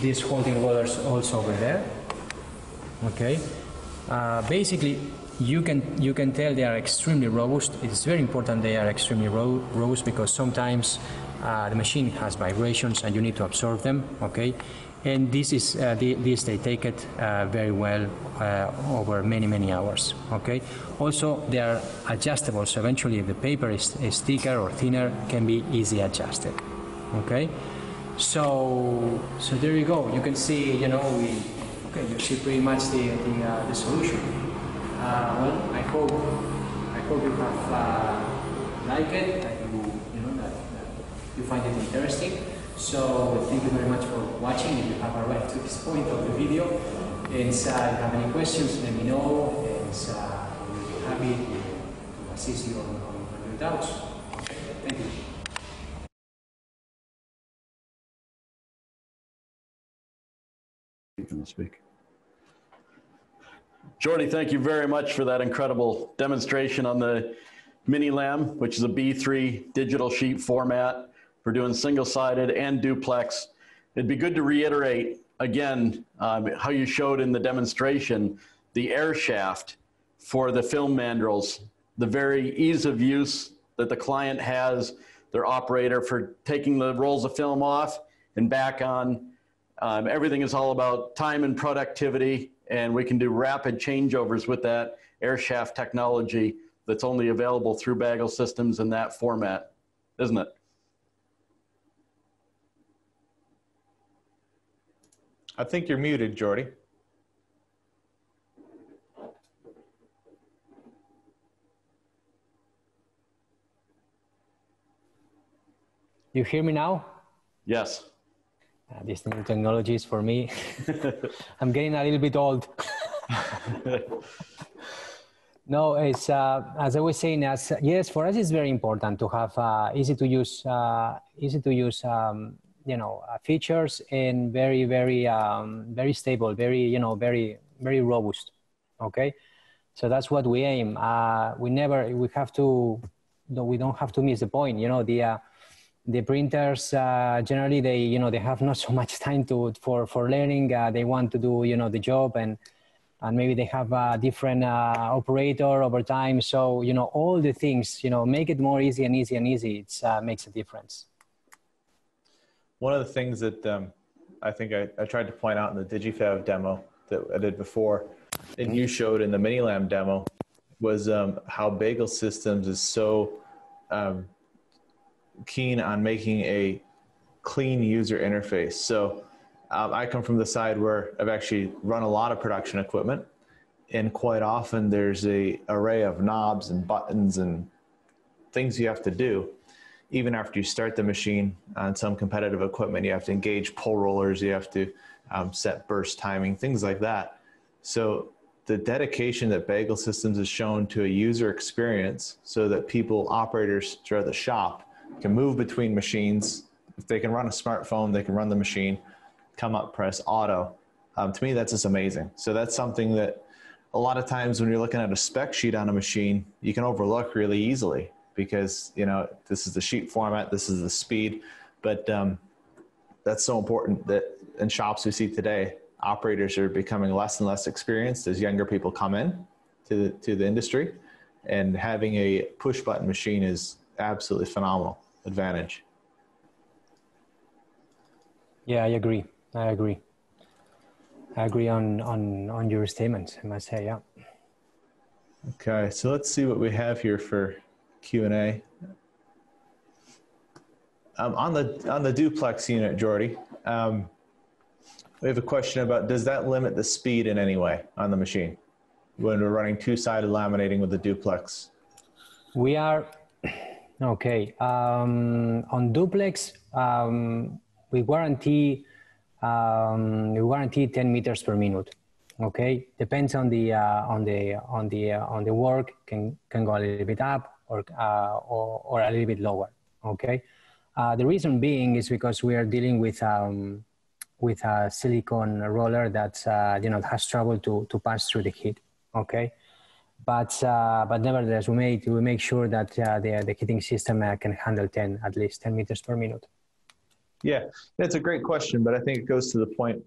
These holding rollers also over there. Okay, basically you can tell they are extremely robust. It's very important they are extremely robust because sometimes the machine has vibrations and you need to absorb them. Okay, and this is they take it very well over many hours. Okay, also they are adjustable, so eventually if the paper is thicker or thinner, can be easily adjusted. Okay, so there you go. You can see, you see pretty much the solution. Well, I hope you have liked it, that you find it interesting. So thank you very much for watching. If you have arrived to this point of the video, and if you have any questions, let me know, and we'll be happy to assist you on your doubts. Okay, thank you. You can speak. Jordi, thank you very much for that incredible demonstration on the Minilam, which is a B3 digital sheet format for doing single-sided and duplex. It'd be good to reiterate again how you showed in the demonstration the air shaft for the film mandrels, the very ease of use that the client has, their operator for taking the rolls of film off and back on. Everything is all about time and productivity, and we can do rapid changeovers with that air shaft technology that's only available through Bagel Systems in that format, isn't it? I think you're muted, Jordi. You hear me now? Yes. These new technologies for me, I'm getting a little bit old. No, it's as I was saying. Yes, for us it's very important to have easy to use features and very stable, very robust. Okay, so that's what we aim. We don't have to miss the point. The printers generally they have not so much time for learning. They want to do the job, and maybe they have a different operator over time. So all the things make it more easy and easy and easy. It makes a difference. One of the things that I think I tried to point out in the Digifab demo that I did before, and you showed in the Minilam demo, was how Bagel Systems is so keen on making a clean user interface. So I come from the side where I've actually run a lot of production equipment, and quite often there's an array of knobs and buttons and things you have to do. Even after you start the machine on some competitive equipment, you have to engage pull rollers, you have to set burst timing, things like that. So the dedication that Bagel Systems has shown to a user experience so that people, operators throughout the shop, can move between machines. If they can run a smartphone, they can run the machine, come up, press auto. To me, that's just amazing. So that's something that a lot of times when you're looking at a spec sheet on a machine, you can overlook really easily because, this is the sheet format, this is the speed, but that's so important that in shops we see today, operators are becoming less and less experienced as younger people come in to the industry, and having a push button machine is absolutely phenomenal advantage. Yeah, I agree on your statements, I must say. Yeah. Okay, so let's see what we have here for Q&A. On the duplex unit, Jordi, we have a question about, does that limit the speed in any way on the machine when we're running two-sided laminating with the duplex? We are okay on duplex. We guarantee 10 meters per minute. Okay, depends on the work. Can go a little bit up or a little bit lower. Okay, the reason being is because we are dealing with a silicone roller that has trouble to pass through the heat. Okay, but nevertheless, we make sure that the heating system can handle at least 10 meters per minute. Yeah, that's a great question, but I think it goes to the point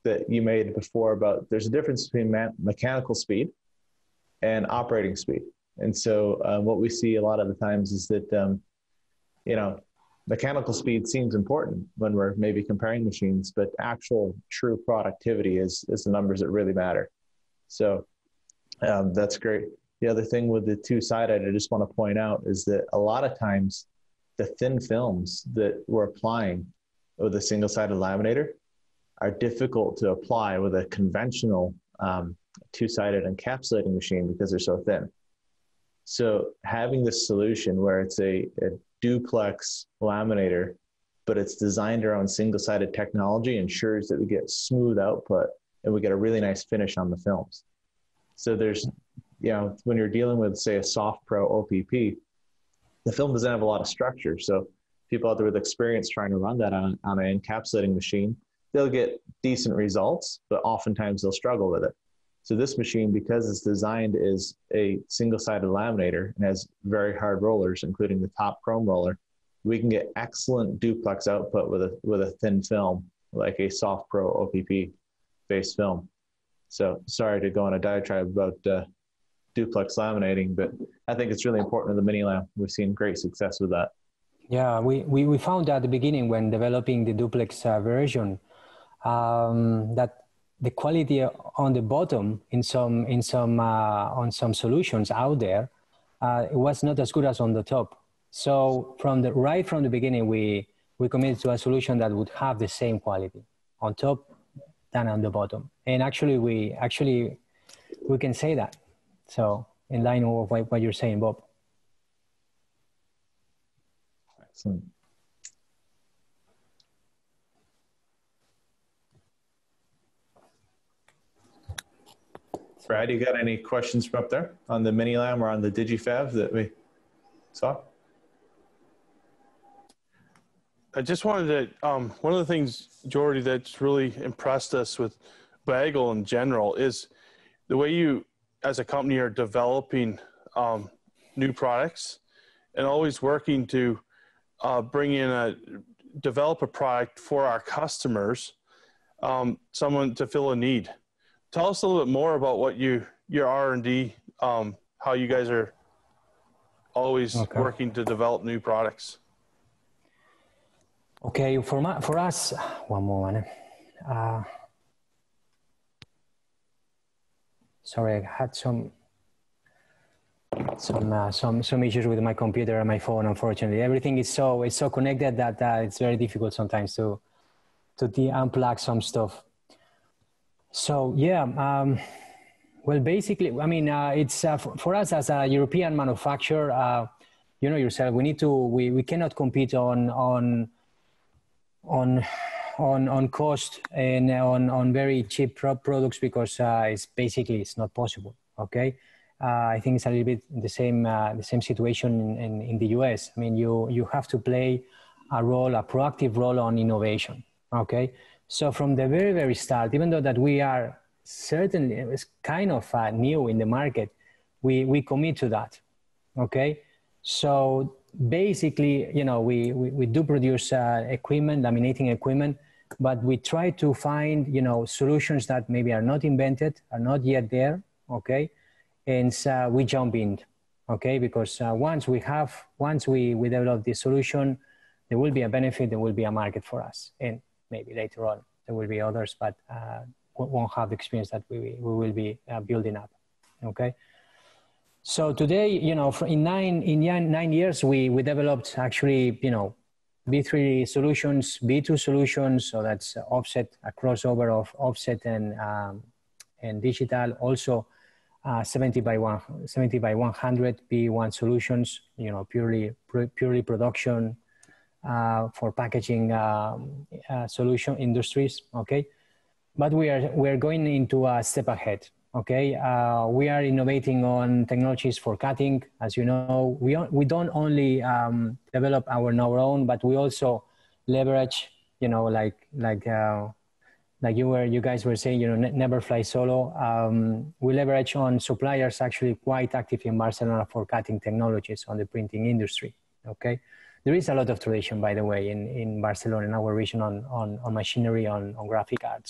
that you made before about there's a difference between mechanical speed and operating speed. And so what we see a lot of the times is that, mechanical speed seems important when we're maybe comparing machines, but actual true productivity is the numbers that really matter. So that's great. The other thing with the two-sided, I just want to point out is that a lot of times the thin films that we're applying with a single-sided laminator are difficult to apply with a conventional two-sided encapsulating machine because they're so thin. So having this solution where it's a duplex laminator, but it's designed around single-sided technology ensures that we get smooth output and we get a really nice finish on the films. So there's, when you're dealing with, say, a Soft Pro OPP, the film doesn't have a lot of structure. So people out there with experience trying to run that on an encapsulating machine, they'll get decent results, but oftentimes they'll struggle with it. So this machine, because it's designed as a single-sided laminator and has very hard rollers, including the top chrome roller, we can get excellent duplex output with a thin film, like a Soft Pro OPP based film. So sorry to go on a diatribe about duplex laminating, but I think it's really important in the Minilam. We've seen great success with that. Yeah, we found at the beginning when developing the duplex version that the quality on the bottom on some solutions out there, it was not as good as on the top. So right from the beginning, we committed to a solution that would have the same quality on top than on the bottom. And actually we can say that. So in line with what you're saying, Bob. Excellent. Brad, you got any questions from up there on the Minilam or on the Digifab that we saw? I just wanted to, one of the things, Jordy, that's really impressed us with Bagel in general is the way you, as a company, are developing new products and always working to develop a product for our customers, someone to fill a need. Tell us a little bit more about what your R&D, how you guys are always working to develop new products. Okay, for us, one moment. Sorry, I had some issues with my computer and my phone. Unfortunately, everything is so connected that it's very difficult sometimes to unplug some stuff. So yeah, well, basically, I mean, it's for us as a European manufacturer. You know yourself, we cannot compete on cost and on very cheap products because it's not possible. Okay, I think it's a little bit the same situation in the US. I mean, you have to play a proactive role on innovation. Okay, so from the very start, even though that we are certainly kind of new in the market, we commit to that. Okay, so basically, we do produce equipment, laminating equipment, but we try to find, solutions that maybe are not invented, are not yet there, okay? And we jump in, okay? Because once we develop the solution, there will be a benefit, there will be a market for us. And maybe later on, there will be others, but won't have the experience that we will be building up, okay? So today, in 9 years, we developed actually, B3 solutions, B2 solutions. So that's offset, a crossover of offset and digital. Also, 70 by 100 P1 solutions. Purely production for packaging solution industries. Okay, but we are going into a step ahead. Okay, we are innovating on technologies for cutting. As you know, we don't only develop our own, but we also leverage, you know, like you guys were saying, you know, never fly solo. We leverage on suppliers actually quite active in Barcelona for cutting technologies on the printing industry. Okay, there is a lot of tradition, by the way, in Barcelona, in our region, on machinery, on graphic art.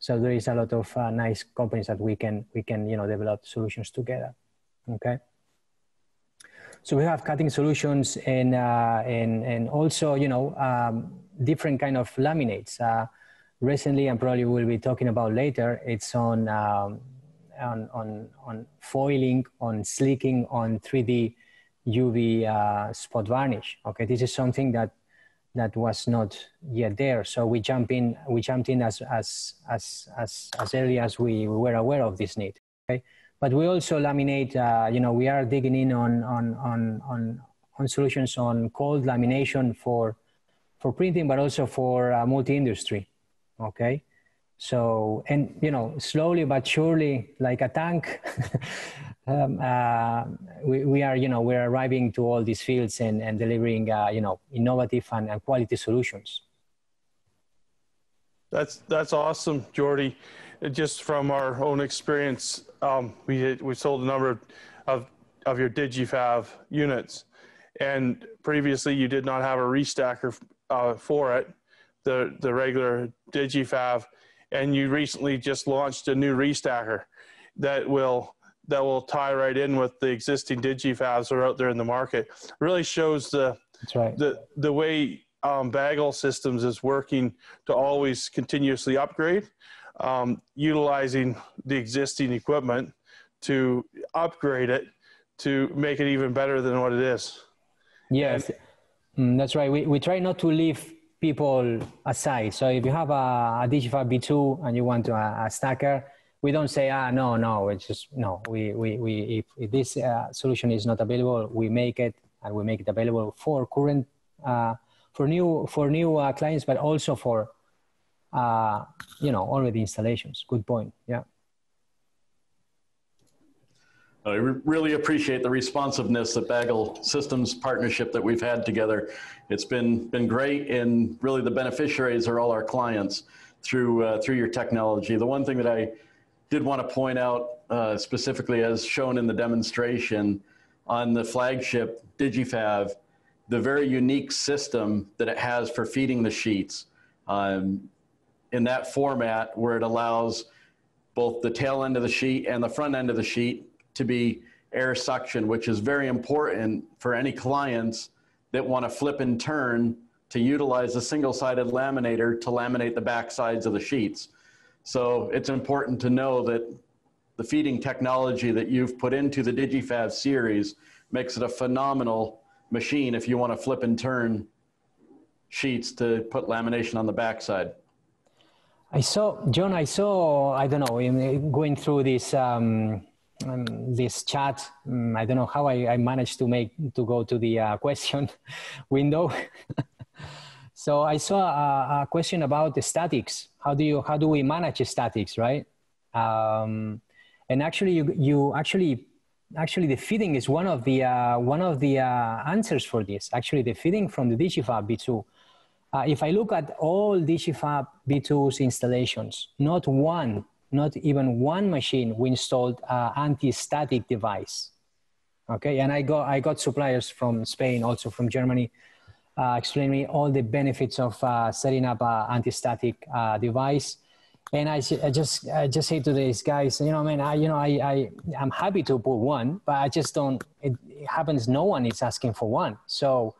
So there is a lot of nice companies that we can you know, develop solutions together. Okay. So we have cutting solutions and also, you know, different kind of laminates. Recently, and probably we'll be talking about later, it's on foiling, on slicking, on 3D UV spot varnish. Okay, this is something that was not yet there. So we jumped in as early as we were aware of this need. Okay, but we also laminate. You know, we are digging in on solutions on cold lamination for printing, but also for multi-industry. Okay, so, and you know, slowly but surely, like a tank, we are, you know, we're arriving to all these fields and delivering, you know, innovative and quality solutions. That's awesome, Jordi. Just from our own experience, we sold a number of your Digifab units, and previously you did not have a restacker for it, the regular Digifab, and you recently just launched a new restacker that will tie right in with the existing Digifabs that are out there in the market. Really shows That's right. the way Bagel Systems is working to always continuously upgrade, utilizing the existing equipment to upgrade it to make it even better than what it is. Yes, that's right. We try not to leave people aside. So if you have a Digifab B2 and you want a stacker, we don't say, no, it's just, no, if this solution is not available, we make it, and we make it available for current, for new clients, but also for, you know, already installations. Good point. Yeah. I really appreciate the responsiveness that Bagel Systems partnership that we've had together. It's been great, and really the beneficiaries are all our clients through your technology. The one thing that I did want to point out specifically, as shown in the demonstration on the flagship Digifab, the very unique system that it has for feeding the sheets in that format, where it allows both the tail end of the sheet and the front end of the sheet to be air suction, which is very important for any clients that want to flip and turn to utilize a single-sided laminator to laminate the back sides of the sheets. So it's important to know that the feeding technology that you've put into the Digifab series makes it a phenomenal machine if you want to flip and turn sheets to put lamination on the back side. John, I don't know, going through this, this chat, I don't know how I managed to go to the question window. So I saw a question about the statics. How do we manage statics, right? And actually, actually the feeding is one of the answers for this. Actually, the feeding from the Digifab B2. If I look at all Digifab B2's installations, not even one machine we installed anti-static device. Okay, and I got suppliers from Spain, also from Germany, explaining me all the benefits of setting up an anti-static device. And I just say to these guys, you know, man, I'm happy to put one, but I just don't. It happens. No one is asking for one. So,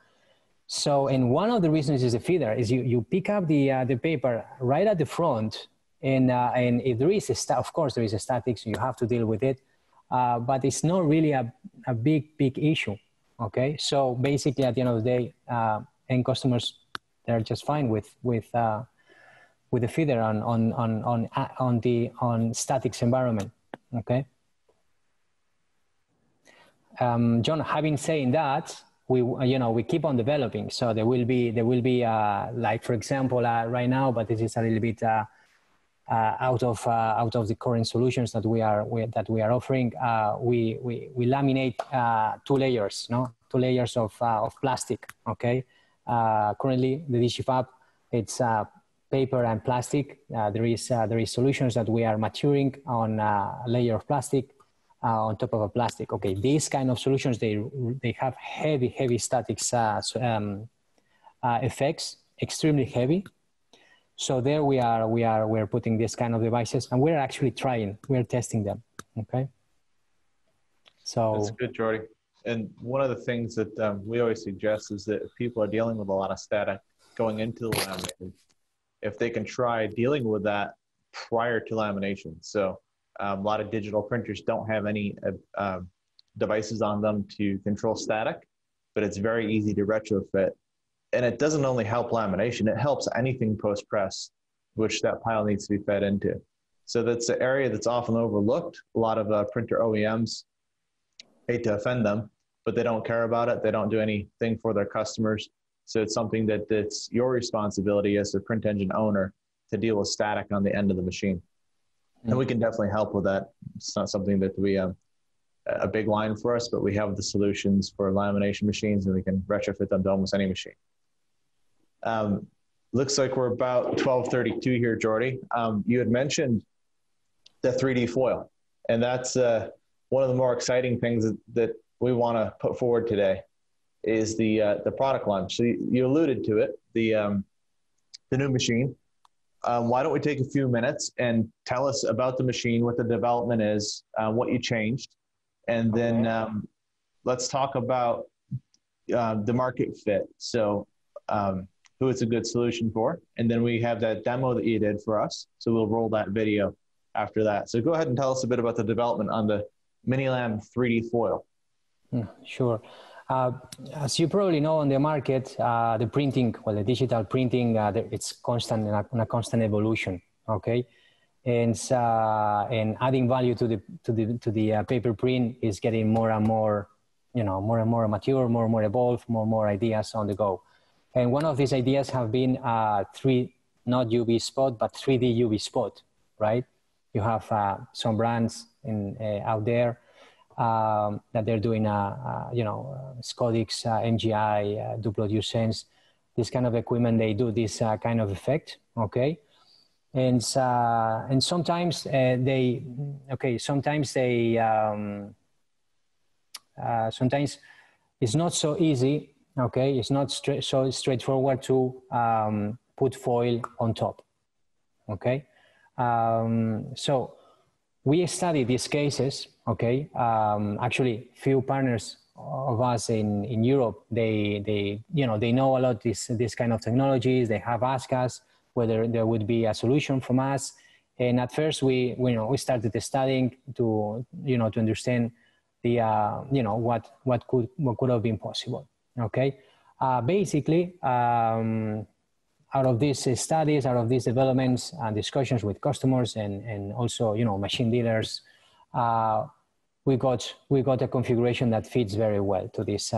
and one of the reasons is the feeder is you pick up the paper right at the front. And if there is of course there is a static, so you have to deal with it, but it's not really a big issue. Okay, so basically at the end of the day, end customers, they're just fine with the feeder on statics environment. Okay, John, having said that, we keep on developing. So there will be like, for example, right now, but this is a little bit out of the current solutions that we are offering. We laminate 2 layers, no, 2 layers of plastic. Okay, currently the Digifab, it's paper and plastic. There is solutions that we are maturing on a layer of plastic on top of a plastic. Okay, these kind of solutions, they have heavy statics effects, extremely heavy. So there we're putting this kind of devices, and we're actually we're testing them. Okay. So that's good, Jordy. And one of the things that we always suggest is that if people are dealing with a lot of static going into the lamination, if they can try dealing with that prior to lamination. So a lot of digital printers don't have any devices on them to control static, but it's very easy to retrofit. And it doesn't only help lamination, it helps anything post-press, which that pile needs to be fed into. So that's an area that's often overlooked. A lot of printer OEMs, hate to offend them, but they don't care about it. They don't do anything for their customers. So it's something that's your responsibility as the print engine owner to deal with static on the end of the machine. And we can definitely help with that. It's not something that we, a big line for us, but we have the solutions for lamination machines, and we can retrofit them to almost any machine. Looks like we're about 12:32 here, Jordy. You had mentioned the 3D foil, and that's one of the more exciting things that we want to put forward today is the product launch. So you alluded to it, the new machine. Why don't we take a few minutes and tell us about the machine, what the development is, what you changed, and then let's talk about the market fit. So who it's a good solution for. And then we have that demo that you did for us. So we'll roll that video after that. So go ahead and tell us a bit about the development on the Minilam 3D foil. Sure. As you probably know, on the market, the printing, well, the digital printing, it's constant, in a constant evolution. Okay, and adding value to the paper print is getting more and more, more and more mature, more and more evolved, more and more ideas on the go. And one of these ideas have been not UV spot, but 3D UV spot, right? You have some brands out there that they're doing, Scodix, MGI, Duplex, this kind of equipment. They do this kind of effect, okay? And sometimes sometimes it's not so easy. Okay, it's not so straightforward to put foil on top. Okay, so we studied these cases. Okay, actually, few partners of us in Europe, they know a lot this kind of technologies. They have asked us whether there would be a solution from us, and at first we started studying to understand the what could have been possible. Okay, basically, out of these studies, out of these developments and discussions with customers and also machine dealers, we got a configuration that fits very well to this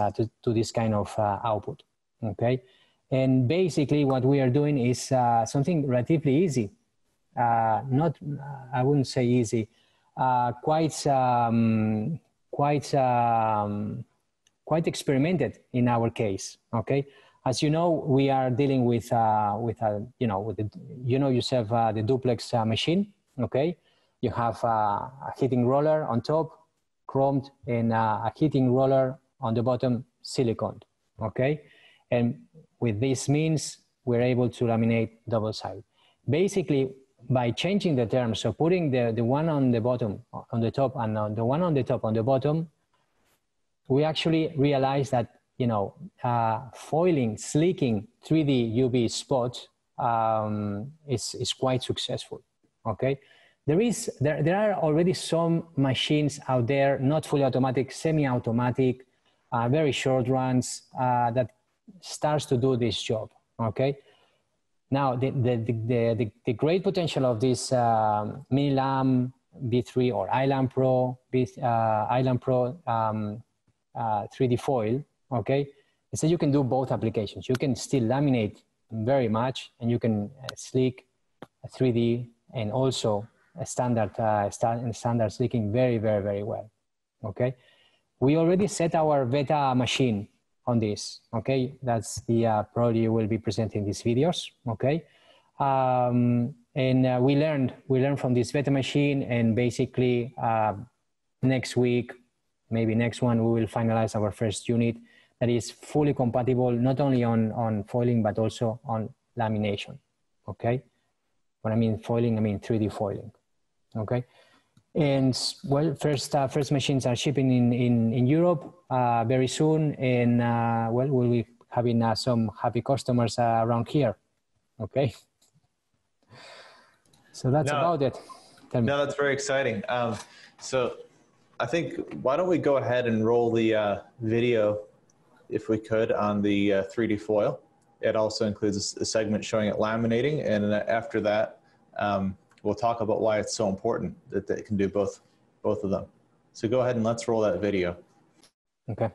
kind of output. Okay, and basically what we are doing is something relatively easy. Not, I wouldn't say easy, quite experimented in our case. Okay, as you know, we are dealing with yourself the Duplex machine. Okay, you have a heating roller on top, chromed, and a heating roller on the bottom, silicone. Okay, and with this means we're able to laminate double side. Basically, by changing the terms, so putting the one on the bottom on the top and the one on the top on the bottom, we actually realized that foiling, sleeking 3D UV spot is quite successful. Okay, there are already some machines out there, not fully automatic, semi-automatic, very short runs that starts to do this job. Okay, now the great potential of this Minilam B3 or iLam Pro, iLam Pro 3D foil, okay, is that you can do both applications. You can still laminate very much, and you can sleek 3D and also standards leaking very, very, very well. Okay, we already set our beta machine on this. Okay, that's the product you will be presenting these videos. Okay, and we learned from this beta machine, and basically next week, maybe next one, we will finalize our first unit that is fully compatible not only on foiling but also on lamination. Okay, when I mean foiling, I mean 3D foiling. Okay, and well, first machines are shipping in Europe very soon, and well, we'll be having some happy customers around here. Okay, so that's about it. Tell me. No, that's very exciting. So I think, why don't we go ahead and roll the video, if we could, on the 3D foil. It also includes a segment showing it laminating, and after that, we'll talk about why it's so important that it can do both of them. So go ahead and let's roll that video. Okay.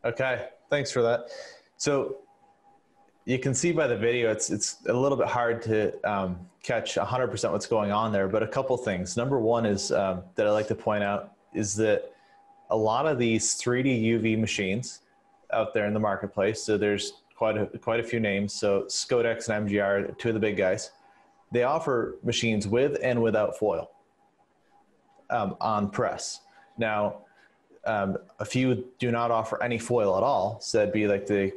Okay, thanks for that. So you can see by the video, it's a little bit hard to catch 100% what's going on there, but a couple things. Number one is that I like to point out is that a lot of these 3D UV machines out there in the marketplace, so there's quite a few names, so Skodex and MGR are two of the big guys. They offer machines with and without foil on press. Now, a few do not offer any foil at all, so that'd be like the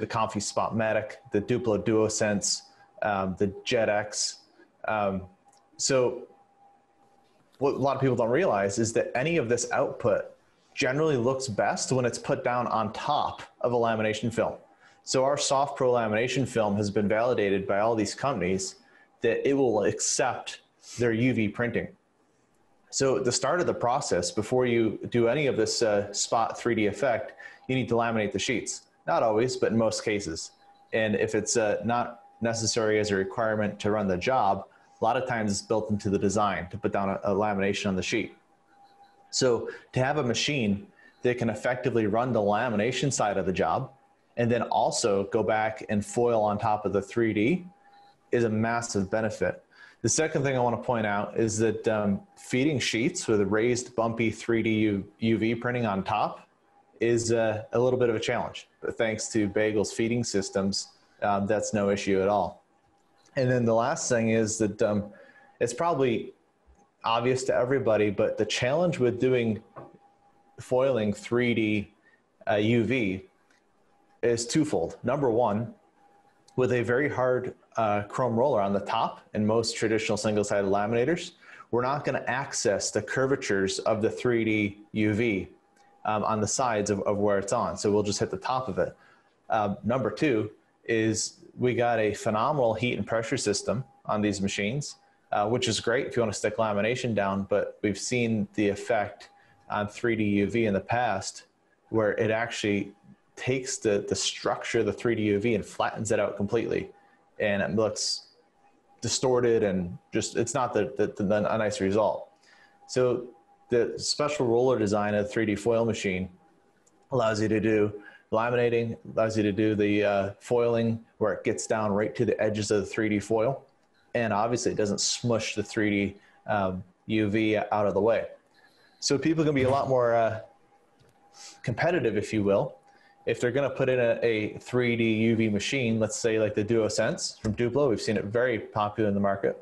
Comfy Spotmatic, the Duplo DuoSense, the JetX. So what a lot of people don't realize is that any of this output generally looks best when it's put down on top of a lamination film. So our Soft Pro lamination film has been validated by all these companies that it will accept their UV printing. So at the start of the process, before you do any of this spot 3D effect, you need to laminate the sheets. Not always, but in most cases. And if it's not necessary as a requirement to run the job, a lot of times it's built into the design to put down a lamination on the sheet. So to have a machine that can effectively run the lamination side of the job and then also go back and foil on top of the 3D is a massive benefit. The second thing I want to point out is that feeding sheets with a raised bumpy 3D UV printing on top is a little bit of a challenge. But thanks to Bagel's feeding systems, that's no issue at all. And then the last thing is that it's probably obvious to everybody, but the challenge with doing foiling 3D UV is twofold. Number one, with a very hard chrome roller on the top in most traditional single-sided laminators, we're not going to access the curvatures of the 3D UV on the sides of where it's on. So we'll just hit the top of it. Number two is we got a phenomenal heat and pressure system on these machines, which is great if you want to stick lamination down, but we've seen the effect on 3D UV in the past where it actually takes the structure of the 3D UV and flattens it out completely. And it looks distorted and just, it's not a nice result. So the special roller design of the 3D foil machine allows you to do laminating, allows you to do the foiling where it gets down right to the edges of the 3D foil. And obviously it doesn't smush the 3D UV out of the way. So people can be a lot more competitive, if you will, if they're going to put in a 3D UV machine, let's say like the DuoSense from Duplo. We've seen it very popular in the market.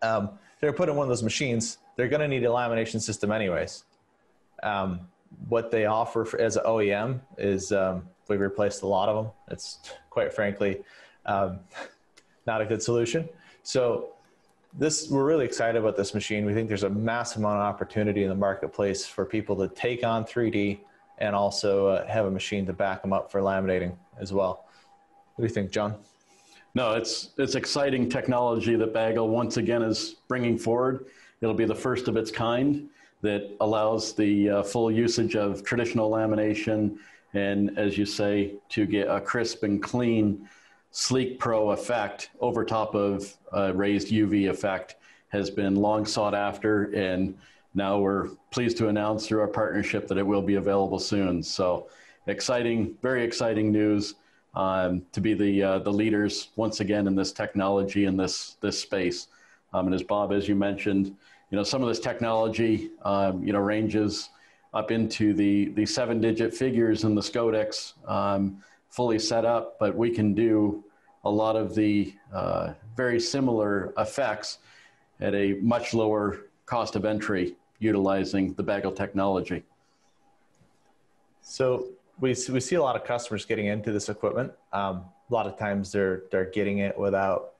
They're putting one of those machines, they're going to need a lamination system anyways. What they offer as an OEM is we've replaced a lot of them. It's quite frankly not a good solution. So we're really excited about this machine. We think there's a massive amount of opportunity in the marketplace for people to take on 3D and also have a machine to back them up for laminating as well. What do you think, John? No, it's exciting technology that Bagel once again is bringing forward. It'll be the first of its kind that allows the full usage of traditional lamination and, as you say, to get a crisp and clean, sleek pro effect over top of a raised UV effect has been long sought after, and now we're pleased to announce through our partnership that it will be available soon. So exciting, very exciting news to be the leaders once again in this technology in this space. And as Bob, as you mentioned, some of this technology, ranges up into the 7-digit figures in the Scodex, fully set up, but we can do a lot of the very similar effects at a much lower cost of entry utilizing the Bagel technology. So we see a lot of customers getting into this equipment. A lot of times they're getting it without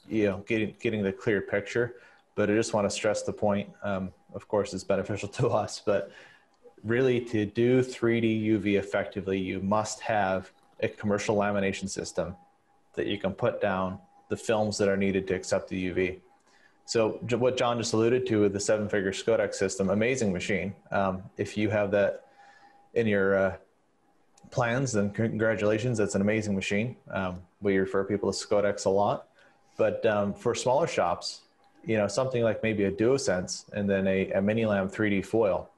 getting the clear picture. But I just want to stress the point, of course it's beneficial to us, but really to do 3D UV effectively, you must have a commercial lamination system that you can put down the films that are needed to accept the UV. So what John just alluded to with the 7-figure Scodex system, amazing machine. If you have that in your plans, then congratulations, that's an amazing machine. We refer people to Scodex a lot, but for smaller shops, something like maybe a DuoSense and then a Minilam 3D foil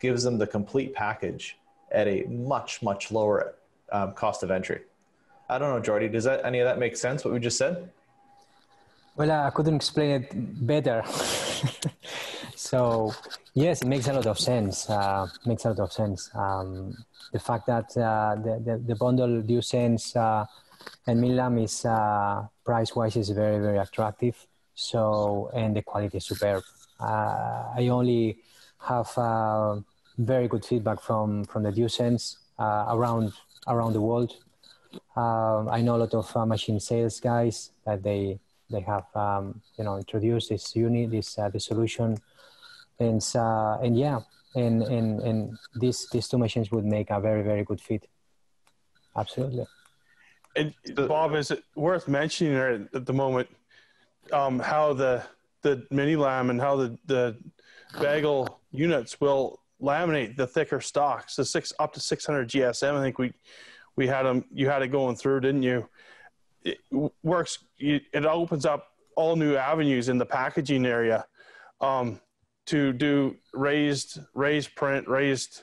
gives them the complete package at a much, much lower cost of entry. I don't know, Jordy, does any of that make sense, what we just said? Well, I couldn't explain it better. So, yes, it makes a lot of sense. The fact that the bundle DuoSense and Minilam is price-wise is very, very attractive. So, and the quality is superb. I only have very good feedback from the DuoSense around the world. I know a lot of machine sales guys that they have introduced this unit, this solution, and these two machines would make a very, very good fit. Absolutely. And Bob, is it worth mentioning at the moment how the Minilam and how the Bagel units will laminate the thicker stocks, the up to 600 GSM? I think we had them. You had it going through, didn't you? It works. It opens up all new avenues in the packaging area to do raised print, raised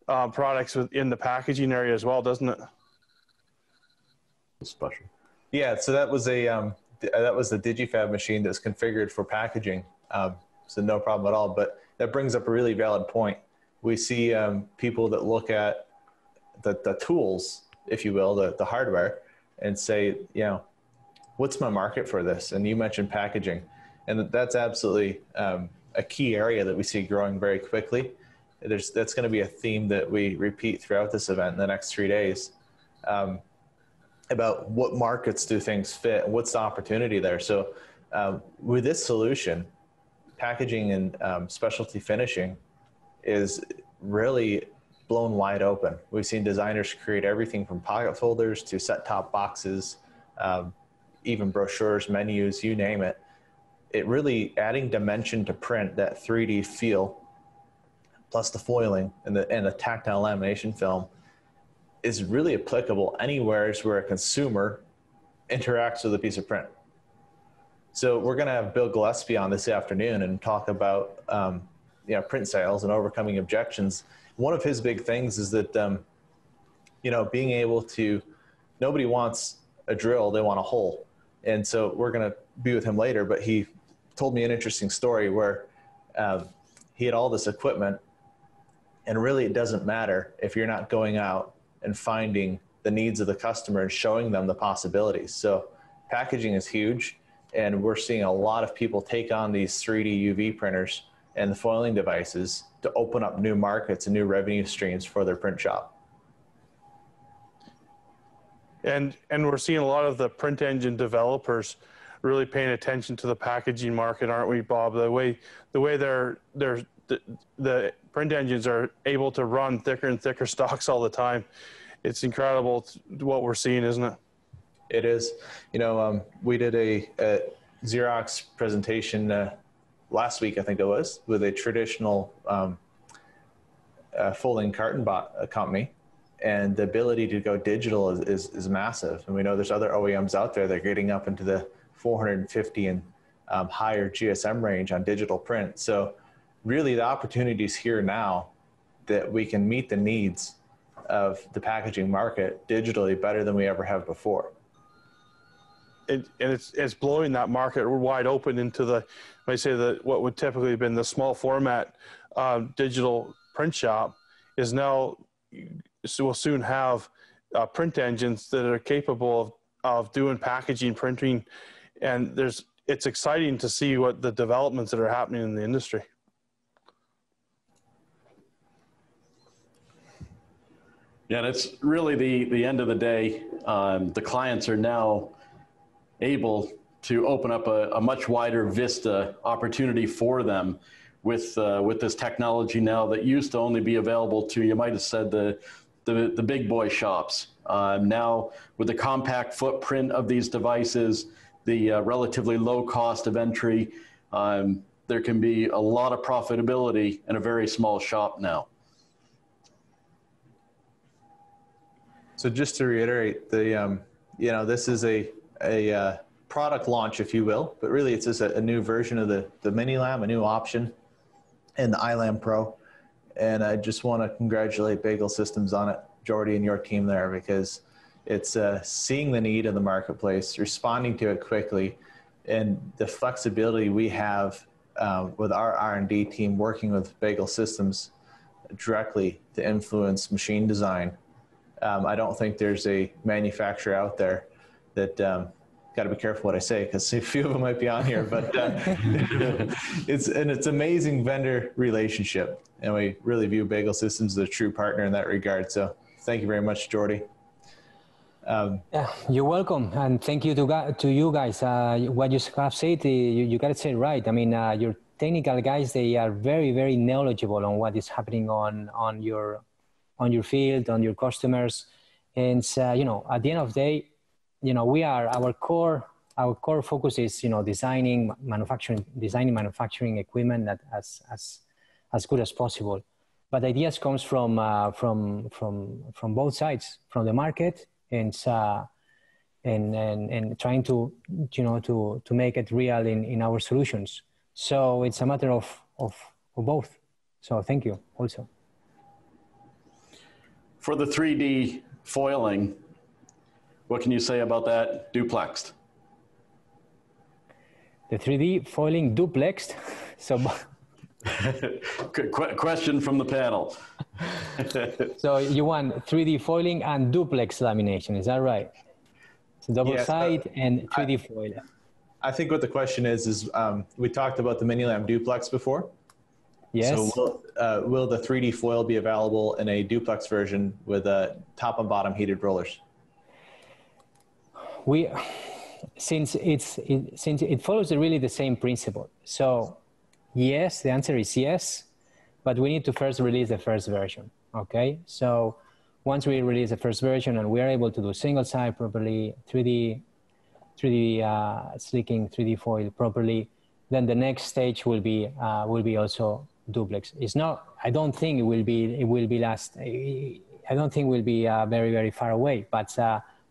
products in the packaging area as well, doesn't it? Special. Yeah. So that was the Digifab machine that's configured for packaging. So no problem at all. But that brings up a really valid point. we see people that look at the tools, if you will, the hardware, and say, what's my market for this? And you mentioned packaging, and that's absolutely a key area that we see growing very quickly. That's going to be a theme that we repeat throughout this event in the next 3 days, about what markets do things fit, what's the opportunity there. So with this solution, packaging and specialty finishing is really blown wide open. We've seen designers create everything from pocket folders to set-top boxes, even brochures, menus, you name it. It really adding dimension to print, that 3D feel, plus the foiling and the tactile lamination film is really applicable anywhere where a consumer interacts with a piece of print. So we're going to have Bill Gillespie on this afternoon and talk about print sales and overcoming objections. One of his big things is that being able to, nobody wants a drill, they want a hole. And so we're going to be with him later, but he told me an interesting story where he had all this equipment, and really it doesn't matter if you're not going out and finding the needs of the customer and showing them the possibilities. So packaging is huge, and we're seeing a lot of people take on these 3D UV printers and the foiling devices to open up new markets and new revenue streams for their print shop. And we're seeing a lot of the print engine developers really paying attention to the packaging market, aren't we, Bob? The way the print engines are able to run thicker and thicker stocks all the time. It's incredible what we're seeing, isn't it? It is. We did a Xerox presentation last week, I think it was, with a traditional folding carton company, and the ability to go digital is massive. And we know there's other OEMs out there that are getting up into the 450 and higher GSM range on digital print. So really the opportunity is here now that we can meet the needs of the packaging market digitally better than we ever have before. And it's blowing that market wide open into what would typically have been the small format digital print shop is now, so we'll soon have print engines that are capable of doing packaging, printing, and it's exciting to see what the developments that are happening in the industry. Yeah, and it's really the end of the day. The clients are now able to open up a much wider vista opportunity for them with this technology now that used to only be available to, you might have said, the big boy shops. Now with the compact footprint of these devices, the relatively low cost of entry, there can be a lot of profitability in a very small shop now. So just to reiterate, this is a product launch, if you will, but really it's just a new version of the Minilam, a new option, and the iLam Pro. And I just want to congratulate Bagel Systems on it, Jordy and your team there, because it's seeing the need in the marketplace, responding to it quickly, and the flexibility we have with our R&D team working with Bagel Systems directly to influence machine design. I don't think there's a manufacturer out there that, got to be careful what I say because a few of them might be on here, but it's amazing vendor relationship, and we really view Bagel Systems as a true partner in that regard. So thank you very much, Jordy. Yeah, you're welcome, and thank you to you guys. What you have said, you got to say right. I mean, your technical guys, they are very, very knowledgeable on what is happening on your field, on your customers, and at the end of the day, our core focus is designing manufacturing equipment that as good as possible. But ideas comes from both sides, from the market and trying to make it real in our solutions. So it's a matter of both. So thank you also. For the 3D foiling, what can you say about that duplexed? The 3D foiling duplexed. So Question from the panel. So you want 3D foiling and duplex lamination, is that right? So double side and 3D foil. I think what the question is we talked about the Minilam duplex before. Yes. So will the 3D foil be available in a duplex version with top and bottom heated rollers? Since it follows really the same principle. So yes, the answer is yes, but we need to first release the first version. Okay. So once we release the first version and we are able to do single side properly, 3D slicking, 3D foil properly, then the next stage will be also duplex. It's not. I don't think it will be. It will be last. I don't think we'll be very, very far away. But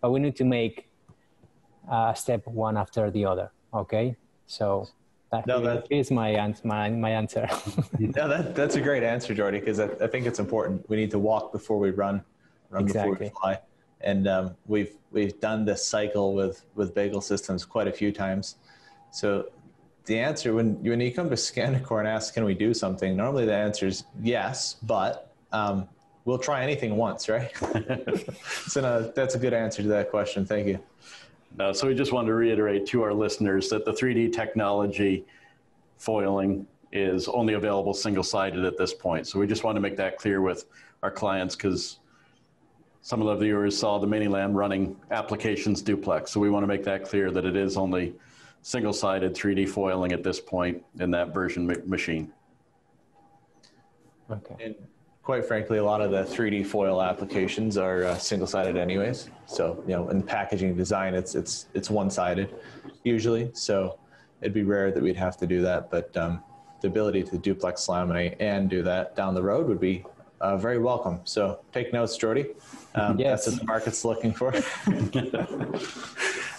we need to make step one after the other. Okay. So that is my answer. No, that's a great answer, Jordi, because I think it's important. We need to walk before we run exactly. before we fly. And we've done this cycle with Bagel Systems quite a few times. So the answer, when you come to Scandicore and ask, can we do something? Normally the answer is yes, but we'll try anything once, right? So no, that's a good answer to that question. Thank you. So we just wanted to reiterate to our listeners that the 3D technology foiling is only available single-sided at this point. So we just want to make that clear with our clients, because some of the viewers saw the Minilam running applications duplex. So we want to make that clear that it is only single-sided 3D foiling at this point in that version machine. Okay. And quite frankly, a lot of the 3D foil applications are single-sided anyways. So, in packaging design, it's one-sided usually. So it'd be rare that we'd have to do that. But the ability to duplex laminate and do that down the road would be very welcome. So take notes, Jordi. Yes. That's what the market's looking for.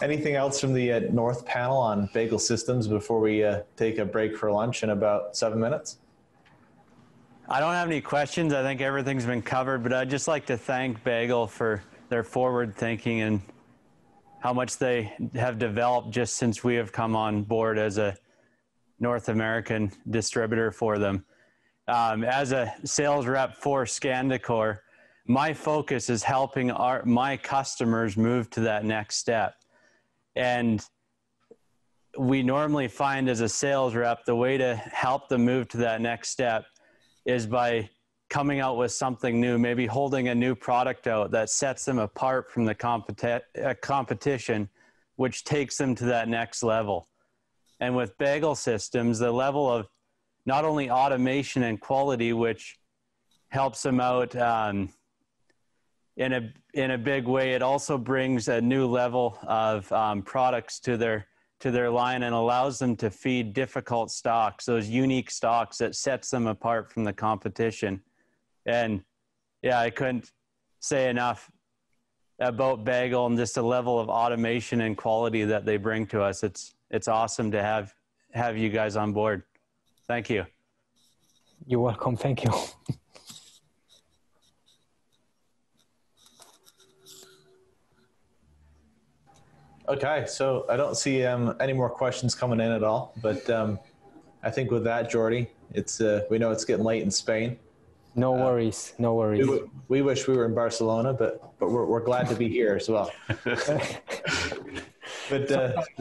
Anything else from the North panel on Bagel Systems before we take a break for lunch in about 7 minutes? I don't have any questions. I think everything's been covered, but I'd just like to thank Bagel for their forward thinking and how much they have developed just since we have come on board as a North American distributor for them. As a sales rep for Scandicore, my focus is helping my customers move to that next step. And we normally find as a sales rep, the way to help them move to that next step is by coming out with something new, maybe holding a new product out that sets them apart from the competition, which takes them to that next level. And with Bagel Systems, the level of not only automation and quality, which helps them out in a big way, it also brings a new level of products to their line and allows them to feed difficult stocks, those unique stocks that sets them apart from the competition. And yeah, I couldn't say enough about Bagel and just the level of automation and quality that they bring to us. It's awesome to have you guys on board. Thank you. You're welcome. Thank you. Okay, so I don't see any more questions coming in at all, but I think with that, Jordi, we know it's getting late in Spain. No worries, no worries. We wish we were in Barcelona, but we're glad to be here as well. But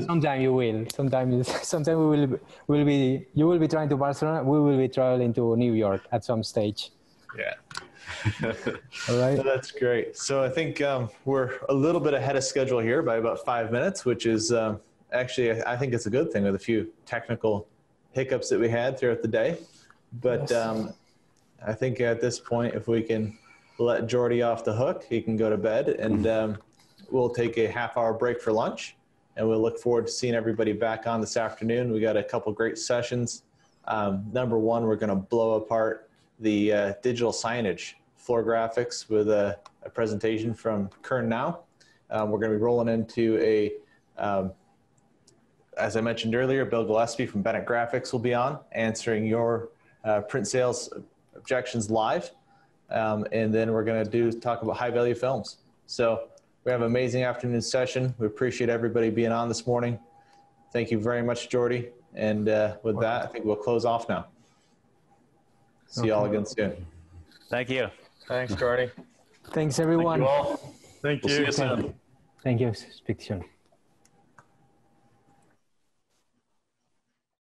sometime you will. Sometime you will be trying to Barcelona. We will be traveling to New York at some stage. Yeah. All right. So that's great. So I think we're a little bit ahead of schedule here by about 5 minutes, which is actually, I think it's a good thing with a few technical hiccups that we had throughout the day. But yes. I think at this point, if we can let Jordi off the hook, he can go to bed, and we'll take a half-hour break for lunch, and we'll look forward to seeing everybody back on this afternoon. We got a couple great sessions. Number one, we're going to blow apart the digital signage floor graphics with a presentation from Kern Now. We're going to be rolling into as I mentioned earlier, Bill Gillespie from Bennett Graphics will be on, answering your print sales objections live. And then we're going to talk about high value films. So we have an amazing afternoon session. We appreciate everybody being on this morning. Thank you very much, Jordi. And with that, I think we'll close off now. See y'all again soon. Thank you. Thanks, Jordy. Thanks, everyone. Thank you all. Thank We'll see you. you soon. Thank you. Speak soon.